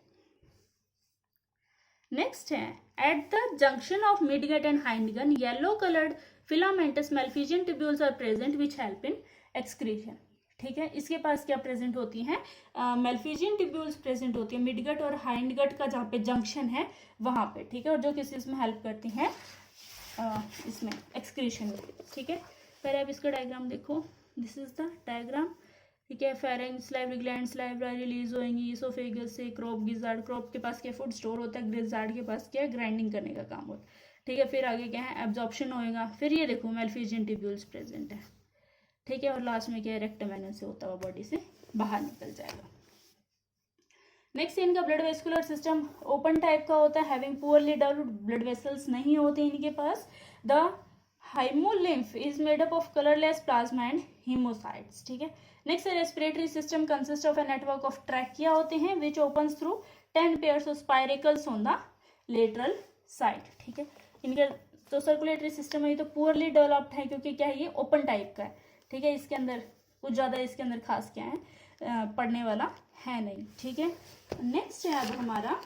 नेक्स्ट है at the junction of midgut and hindgut yellow coloured filamentous Malpighian tubules are present which help in excretion, ठीक है। इसके पास क्या प्रेजेंट होती हैं, मेलफिजियन ट्यूब्यूल्स प्रेजेंट होती है मिडगट और हाइंडगट का जहाँ पे जंक्शन है वहां पे, ठीक है, और जो किस इसमें हेल्प करती हैं इसमें एक्सक्रीशन में, ठीक है। पहले आप इसका डायग्राम देखो, दिस इज द डायग्राम, ठीक है। Pharynx salivary gland salivary release होएंगी इसोफेगस से, क्रॉप गिजार्ड, क्रॉप के पास क्या फूड स्टोर होता है, गिजार्ड के पास क्या ग्राइंडिंग करने का काम होता है, ठीक है। फिर आगे क्या है, एब्जॉर्प्शन होएगा, फिर ये देखो मेलफिजियन ट्यूब्यूल्स प्रेजेंट है, ठीक है, और लास्ट में क्या है, रेक्टम एनल से होता हुआ बॉडी से बाहर निकल जाएगा। नेक्स्ट इनका blood vascular system open type का होता है, having poorly developed blood vessels नहीं होते इनके पास। The haemolymph is made up of colourless plasma and haemocytes, ठीक है। Next respiratory system consist of a network of tracheae होते हैं which opens through 10 pairs of spiracles on the lateral side, ठीक है। इनका जो सर्कुलेटरी सिस्टम है ये तो पुअरली डेवलप्ड है, क्योंकि क्या है, ये ओपन टाइप का है, ठीक है। इसके अंदर कुछ ज़्यादा इसके अंदर खास क्या है पढ़ने वाला है नहीं, ठीक है। नेक्स्ट है अब हमारा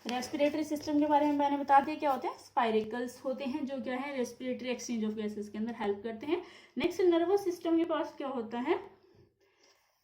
रेस्पिरेटरी सिस्टम के बारे में मैंने बता दिया क्या होते हैं, स्पाइरेकल्स होते हैं जो क्या है रेस्पिरेटरी एक्सचेंज ऑफ गैसेस के अंदर हेल्प करते हैं। नेक्स्ट नर्वस सिस्टम के पास क्या होता है,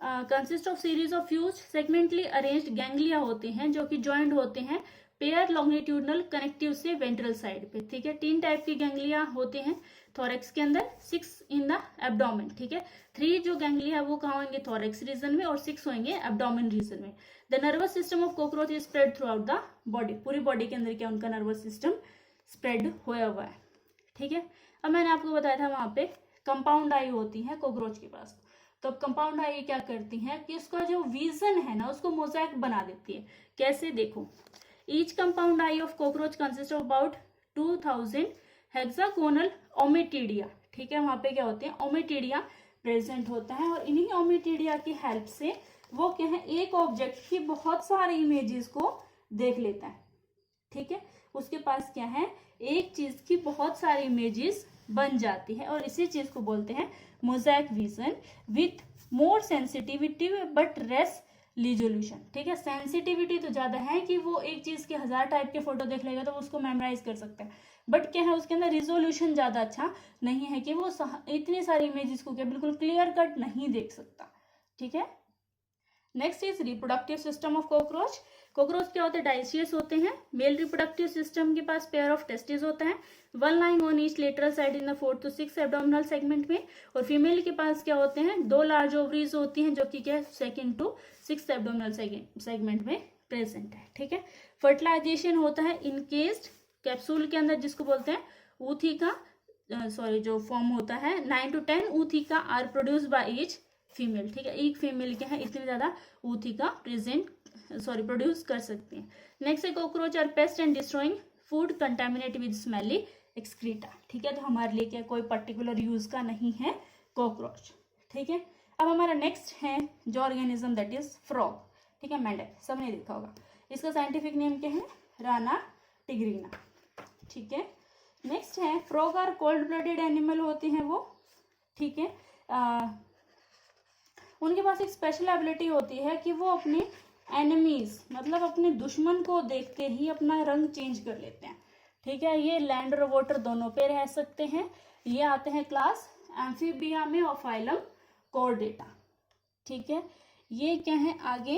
consist of series of fuse segmentally arranged ganglia होते हैं जो कि ज्वाइंट होते हैं पेयर लॉन्गिट्यूडनल कनेक्टिव से वेंट्रल साइड पे, ठीक है। 3 टाइप के गैंग्लिया होते हैं थोरेक्स के अंदर, 6 इन द एब्डोमेन, ठीक है। 3 जो गैंग्लिया है वो कहाँ होंगे, थोरेक्स रीजन में, और 6 होंगे एब्डोमेन रीजन में। The nervous system of cockroach is spread through out the body, पूरी बॉडी के अंदर क्या उनका नर्वस सिस्टम स्प्रेड होया हुआ है, ठीक है। अब मैंने आपको बताया था वहां पे कंपाउंड आई होती है कॉकरोच के पास, तो अब कंपाउंड आई क्या करती है कि उसका जो विजन है ना उसको मोज़ेक बना देती है। कैसे, देखो, each compound I of cockroach consist of about 2000 hexagonal ommatidia, ठीक है। वहां पे क्या होते हैं, ओमेटिडिया प्रेजेंट होता है, और इन्हीं ओमेटिडिया की हेल्प से वो क्या है एक ऑब्जेक्ट की बहुत सारी इमेजेस को देख लेता है, ठीक है। उसके पास क्या है, एक चीज की बहुत सारी इमेजेस बन जाती है, और इसी चीज को बोलते हैं mosaic vision with more sensitivity but less resolution, ठीक है। सेंसिटिविटी तो ज्यादा है कि वो एक चीज के 1000 टाइप के फोटो देख लेगा तो उसको मेमोराइज कर सकता है, बट क्या है उसके अंदर रिजोल्यूशन ज्यादा अच्छा नहीं है कि वो इतनी सारी इमेजेस को क्या बिल्कुल क्लियर कट नहीं देख सकता, ठीक है। Next is reproductive system of cockroach. Cockroach क्या होते हैं, डाइसियस होते हैं। मेल रिप्रोडक्टिव सिस्टम के पास पेयर ऑफ टेस्टिस होता है, 1 lying on each lateral side in the 4 to 6 abdominal segment में, और फीमेल के पास क्या होते हैं, 2 लार्ज ओवरीज होती हैं जो कि क्या 2nd to 6th abdominal segment में प्रेजेंट है, ठीक है। फर्टिलाइजेशन होता है इनकेस्ड कैप्सूल के अंदर जिसको बोलते हैं ऊथिका, जो फॉर्म होता है 9 to 10 ootheca are produce by each female, ठीक है। एक फीमेल क्या है इतने ज्यादा ऊथिका प्रोड्यूस कर सकते हैं। नेक्स्ट है cockroach are pest and destroying food contaminate with smelly excreta, ठीक है। तो हमारे लिए क्या कोई पर्टिकुलर यूज का नहीं है कॉकरोच, ठीक है। अब हमारा नेक्स्ट है जो ऑर्गेनिज्म दैट इज फ्रॉग, ठीक है, मेंढक, सबने देखा होगा। इसका साइंटिफिक नेम क्या है, राना टिग्रीना, ठीक है। नेक्स्ट है frog are cold blooded animal होते हैं वो, ठीक है। उनके पास एक स्पेशल एबिलिटी होती है कि वो अपने एनिमीज मतलब अपने दुश्मन को देखते ही अपना रंग चेंज कर लेते हैं, ठीक है। ये लैंड और वाटर दोनों पे रह सकते हैं। ये आते हैं क्लास एम्फीबिया में और फाइलम कॉर्डेटा, ठीक है। ये क्या है आगे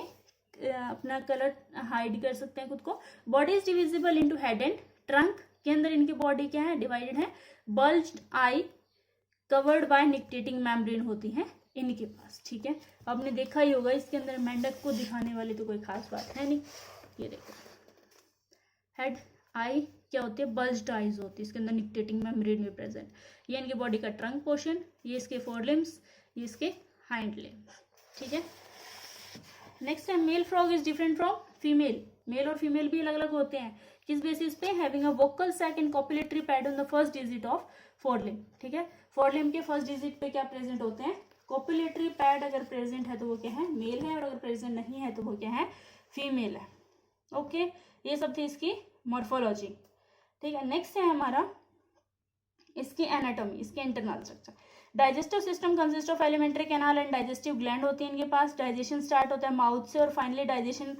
अपना कलर हाइड कर सकते हैं खुद को। Body is divisible into head and trunk, के अंदर इनकी बॉडी क्या है डिवाइडेड है। Bulged eye covered by nictitating membrane होती है इनके पास, ठीक है। आपने देखा ही होगा इसके अंदर मेंढक को दिखाने वाली तो कोई खास बात है नहीं। ये देखो हेड आई क्या होती है, बल्ज्ड आईज होती है, इसके अंदर निक्टेटिंग मेम्ब्रेन में प्रेजेंट। ये इनकी बॉडी का ट्रंक पोर्शन, ये इसके फोर लिम्स, ये इसके हाइंड लिम्स, ठीक है। नेक्स्ट है male frog is different from female, male और फीमेल भी अलग अलग होते हैं। किस बेसिस पे, having a vocal sac and copulatory pad on the first digit of forelimb, ठीक है। फोरलिम के फर्स्ट डिजिट पे क्या प्रेजेंट होते हैं, कॉपुलेटरी पैड अगर प्रेजेंट है तो वो क्या है मेल है, और अगर प्रेजेंट नहीं है तो वो क्या है फीमेल है, ओके। ये सब थी इसकी मॉर्फोलॉजी, ठीक है। नेक्स्ट है हमारा इसकी एनाटॉमी, इसके internal structure. Digestive system consist of alimentary canal and digestive gland होती है इनके पास। डाइजेशन स्टार्ट होता है माउथ से और फाइनली डाइजेशन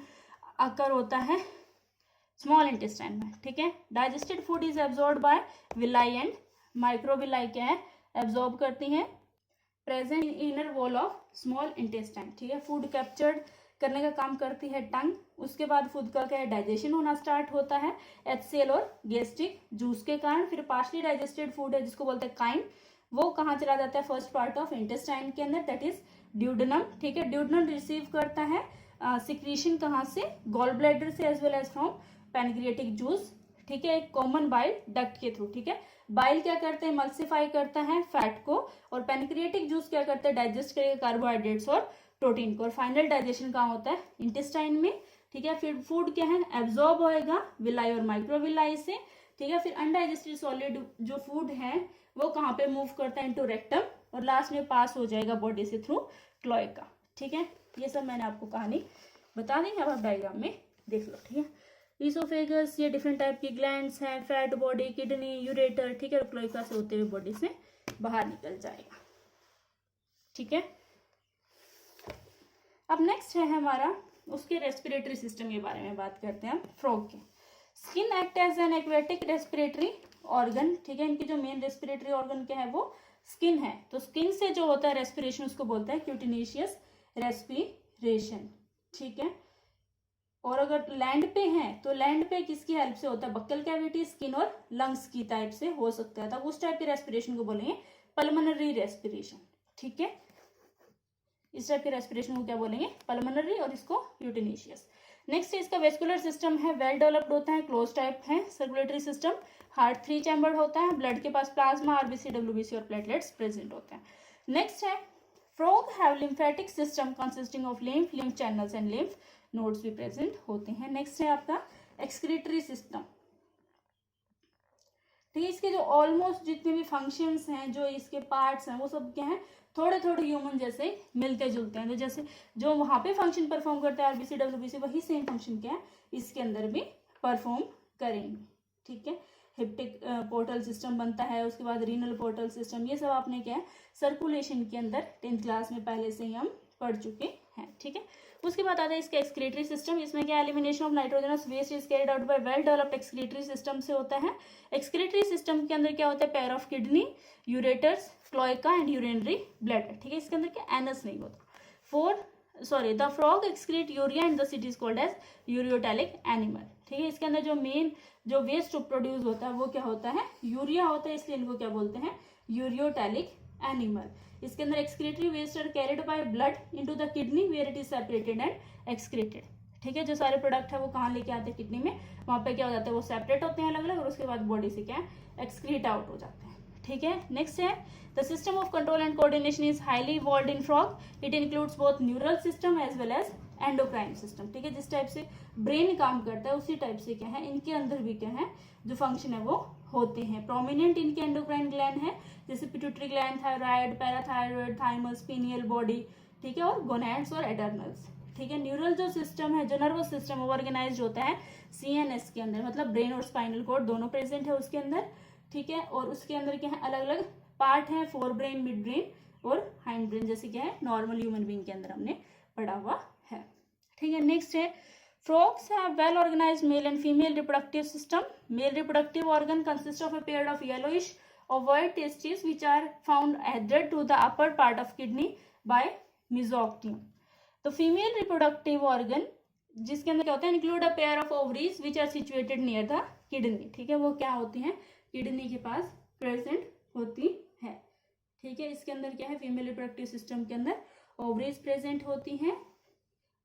अकर होता है स्मॉल इंटेस्टाइन में, ठीक है। Digested food is absorb by villi and microvilli क्या है एब्जॉर्ब करती हैं present inner wall of small intestine, ठीक है। फूड कैप्चर्ड करने का काम करती है टंग, उसके बाद फूड का क्या है डाइजेशन होना स्टार्ट होता है HCl और गैस्ट्रिक जूस के कारण। फिर पार्शली डाइजेस्टेड फूड है जिसको बोलते हैं काइम, वो कहाँ चला जाता है फर्स्ट पार्ट ऑफ इंटेस्टाइन के अंदर दैट इज ड्यूडेनम, ठीक है। ड्यूडेनम रिसीव करता है सिक्रीशन कहाँ से, गॉल ब्लैडर से as well as from pancreatic juice, ठीक है, एक कॉमन बाइल डक्ट के थ्रू, ठीक है। बाइल क्या करते हैं मल्सीफाई करता है फैट को, और पैनक्रियाटिक जूस क्या करते हैं डाइजेस्ट करेगा कार्बोहाइड्रेट्स और प्रोटीन को, और फाइनल डाइजेशन कहाँ होता है इंटेस्टाइन में, ठीक है। फिर फूड क्या है एब्जॉर्ब होएगा विलाई और माइक्रोविलाई से, ठीक है। फिर अनडाइजेस्टेड सॉलिड जो फूड है वो कहाँ पे मूव करता है इनटू रेक्टम, और लास्ट में पास हो जाएगा बॉडी से थ्रू क्लोएका, ठीक है। ये सब मैंने आपको कहानी बता दी, अब आप डायग्राम में देख लो, ठीक है। ईसोफेगस ये डिफरेंट टाइप की ग्लैंड्स हैं, फैट बॉडी, किडनी, यूरेटर, ठीक है, क्लोएका से होते हुए बॉडी से बाहर निकल जाएगा। ठीक है। अब नेक्स्ट है हमारा उसके रेस्पिरेटरी सिस्टम के बारे में बात करते हैं हम फ्रॉग के। Skin act as an aquatic respiratory organ, ठीक है। इनकी जो मेन रेस्पिरेटरी ऑर्गन क्या है वो स्किन है। तो स्किन से जो होता है रेस्पिरेशन उसको बोलते हैं क्यूटिनेशियस रेस्पिरेशन, ठीक है। और अगर लैंड पे हैं तो लैंड पे किसकी हेल्प से होता है, बक्कल कैविटी, स्किन और लंग्स की टाइप से हो सकता है। तब उस टाइप के रेस्पिरेशन को बोलेंगे पल्मोनरी रेस्पिरेशन, ठीक है। इस टाइप के रेस्पिरेशन को क्या बोलेंगे, पल्मोनरी, और इसको क्यूटिनेशियस। नेक्स्ट इसका वेस्कुलर सिस्टम है, वेल डेवलप्ड होता है, क्लोज टाइप है। सर्कुलेटरी सिस्टम, हार्ट 3 चैम्बर्ड होता है, ब्लड के पास प्लाज्मा, आरबीसी, डब्ल्यूबीसी और प्लेटलेट्स प्रेजेंट होते हैं। नेक्स्ट है frog have lymphatic system consisting of lymph channels and lymph nodes भी प्रेजेंट होते हैं। नेक्स्ट है आपका एक्सक्रीटरी सिस्टम, ठीक है। इसके जो ऑलमोस्ट जितने भी फंक्शंस हैं, जो इसके पार्ट्स हैं, वो सब क्या है, थोड़े थोड़े ह्यूमन जैसे मिलते जुलते हैं। तो जैसे जो वहां पे फंक्शन परफॉर्म करते हैं आरबीसी डब्ल्यूबीसी, वही सेम फंक्शन क्या है इसके अंदर भी परफॉर्म करेंगे, ठीक है। हिप्टिक पोर्टल सिस्टम बनता है, उसके बाद रीनल पोर्टल सिस्टम, ये सब आपने क्या है सर्कुलेशन के अंदर 10th क्लास में पहले से ही हम पढ़ चुके हैं, ठीक है। उसके बाद आता है इसका एक्सक्रीटरी सिस्टम। इसमें क्या elimination of nitrogenous waste is carried out by well developed excretory system से होता है। एक्सक्रीटरी सिस्टम के अंदर क्या होता है, pair of kidney, ureters, cloaca and urinary bladder, ठीक है। इसके अंदर क्या एनस नहीं होता। The frog excrete urea and thus it is called as ureotelic animal, ठीक है। इसके अंदर जो मेन जो वेस्ट प्रोड्यूस होता है वो क्या होता है, यूरिया होता है, इसलिए इनको क्या बोलते हैं, यूरियोटैलिक एनिमल। इसके अंदर excretory waste are carried by blood into the kidney where it is separated and excreted, ठीक है। जो सारे प्रोडक्ट है वो कहाँ लेके आते हैं, किडनी में, वहां पे क्या हो जाता है वो सेपरेट होते हैं अलग अलग, और उसके बाद बॉडी से क्या एक्सक्रीट आउट हो जाते हैं, ठीक है। नेक्स्ट है the system of control and coordination is highly evolved in frog. It includes both neural system as well as endocrine system, ठीक है। जिस टाइप से ब्रेन काम करता है उसी टाइप से क्या है इनके अंदर भी क्या है जो फंक्शन है वो होते हैं। प्रोमिनेंट इनके एंडोक्राइन ग्लैंड है, जैसे pituitary gland, thyroid, parathyroid, thymus, pineal body, ठीक है, और गोनैड्स और एडर्नल्स, ठीक है। न्यूरल जो सिस्टम है, जो नर्वस सिस्टम ऑर्गेनाइज होता है सीएनएस के अंदर, मतलब ब्रेन और स्पाइनल कॉर्ड दोनों प्रेजेंट है उसके अंदर, ठीक है। और उसके अंदर क्या है अलग अलग पार्ट है, फोर ब्रेन, मिड ब्रेन और हाइंड ब्रेन, जैसे क्या है नॉर्मल ह्यूमन बीइंग के अंदर हमने पढ़ा हुआ है, ठीक है। नेक्स्ट है frogs have well organized male and female reproductive system. Male reproductive organ consists of a pair of yellowish ovoid testes which are found adhered to the upper part of kidney by mesonchyme. तो female reproductive organ जिसके अंदर क्या होता है, include a pair of ovaries which are situated near the kidney, ठीक है। वो क्या होती हैं, किडनी के पास प्रेजेंट होती है, ठीक है। इसके अंदर क्या है, फीमेल रिप्रोडक्टिव सिस्टम के अंदर ओवरीज प्रेजेंट होती हैं,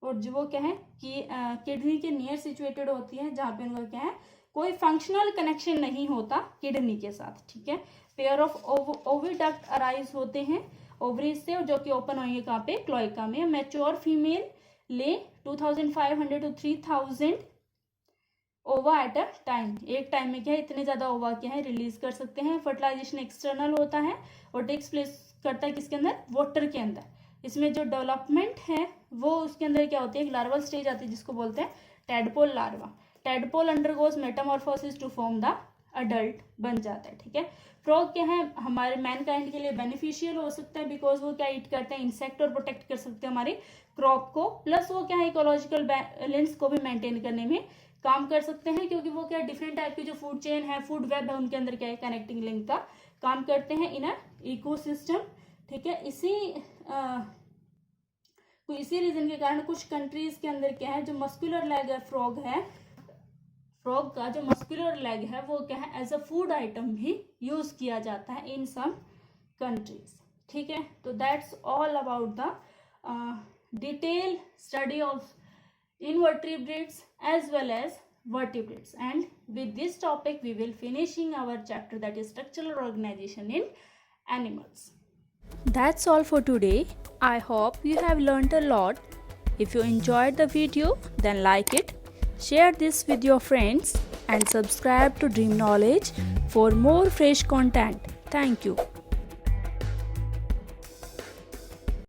और जो वो क्या है कि किडनी के नियर सिचुएटेड होती है, जहाँ पे उनका क्या है कोई फंक्शनल कनेक्शन नहीं होता किडनी के साथ, ठीक है। पेयर ऑफ ओविडक्ट अराइज होते हैं ओवरीज से, जो कि ओपन होंगे कहाँ पे, क्लोएका में। मैच्योर फीमेल ले 2500 to 3000 ओवा एट अ टाइम, एक टाइम में क्या है इतने ज्यादा ओवा क्या है रिलीज कर सकते हैं। फर्टिलाइजेशन एक्सटर्नल होता है और टेक्स प्लेस करता है किसके अंदर, वाटर के अंदर। इसमें जो डेवलपमेंट है वो उसके अंदर क्या होती है, एक लार्वल स्टेज आती है जिसको बोलते हैं tadpole larva. Tadpole undergoes metamorphosis to form the adult बन जाता है, ठीक है। फ्रॉग क्या है हमारे मैनकाइंड के लिए बेनिफिशियल हो सकता है, बिकॉज वो क्या ईट करते हैं इंसेक्ट और प्रोटेक्ट कर सकते हैं हमारी क्रॉप को, प्लस वो क्या है इकोलॉजिकल बैलेंस को भी मेंटेन करने में काम कर सकते हैं, क्योंकि वो क्या डिफरेंट टाइप की जो फूड चेन है, फूड वेब है, उनके अंदर क्या है कनेक्टिंग लिंक का काम करते हैं इन अ इकोसिस्टम, ठीक है। इसी रीजन के कारण कुछ कंट्रीज के अंदर क्या है जो मस्कुलर लेग है फ्रॉग का जो मस्कुलर लेग है वो क्या है एज अ फूड आइटम भी यूज किया जाता है इन सम कंट्रीज, ठीक है। तो that's all about the detail study of invertebrates as well as vertebrates, and with this topic we will finishing our chapter, that is structural organization in animals. That's all for today. I hope you have learned a lot. If you enjoyed the video, then like it, share this with your friends and subscribe to Dream Knowledge for more fresh content. Thank you.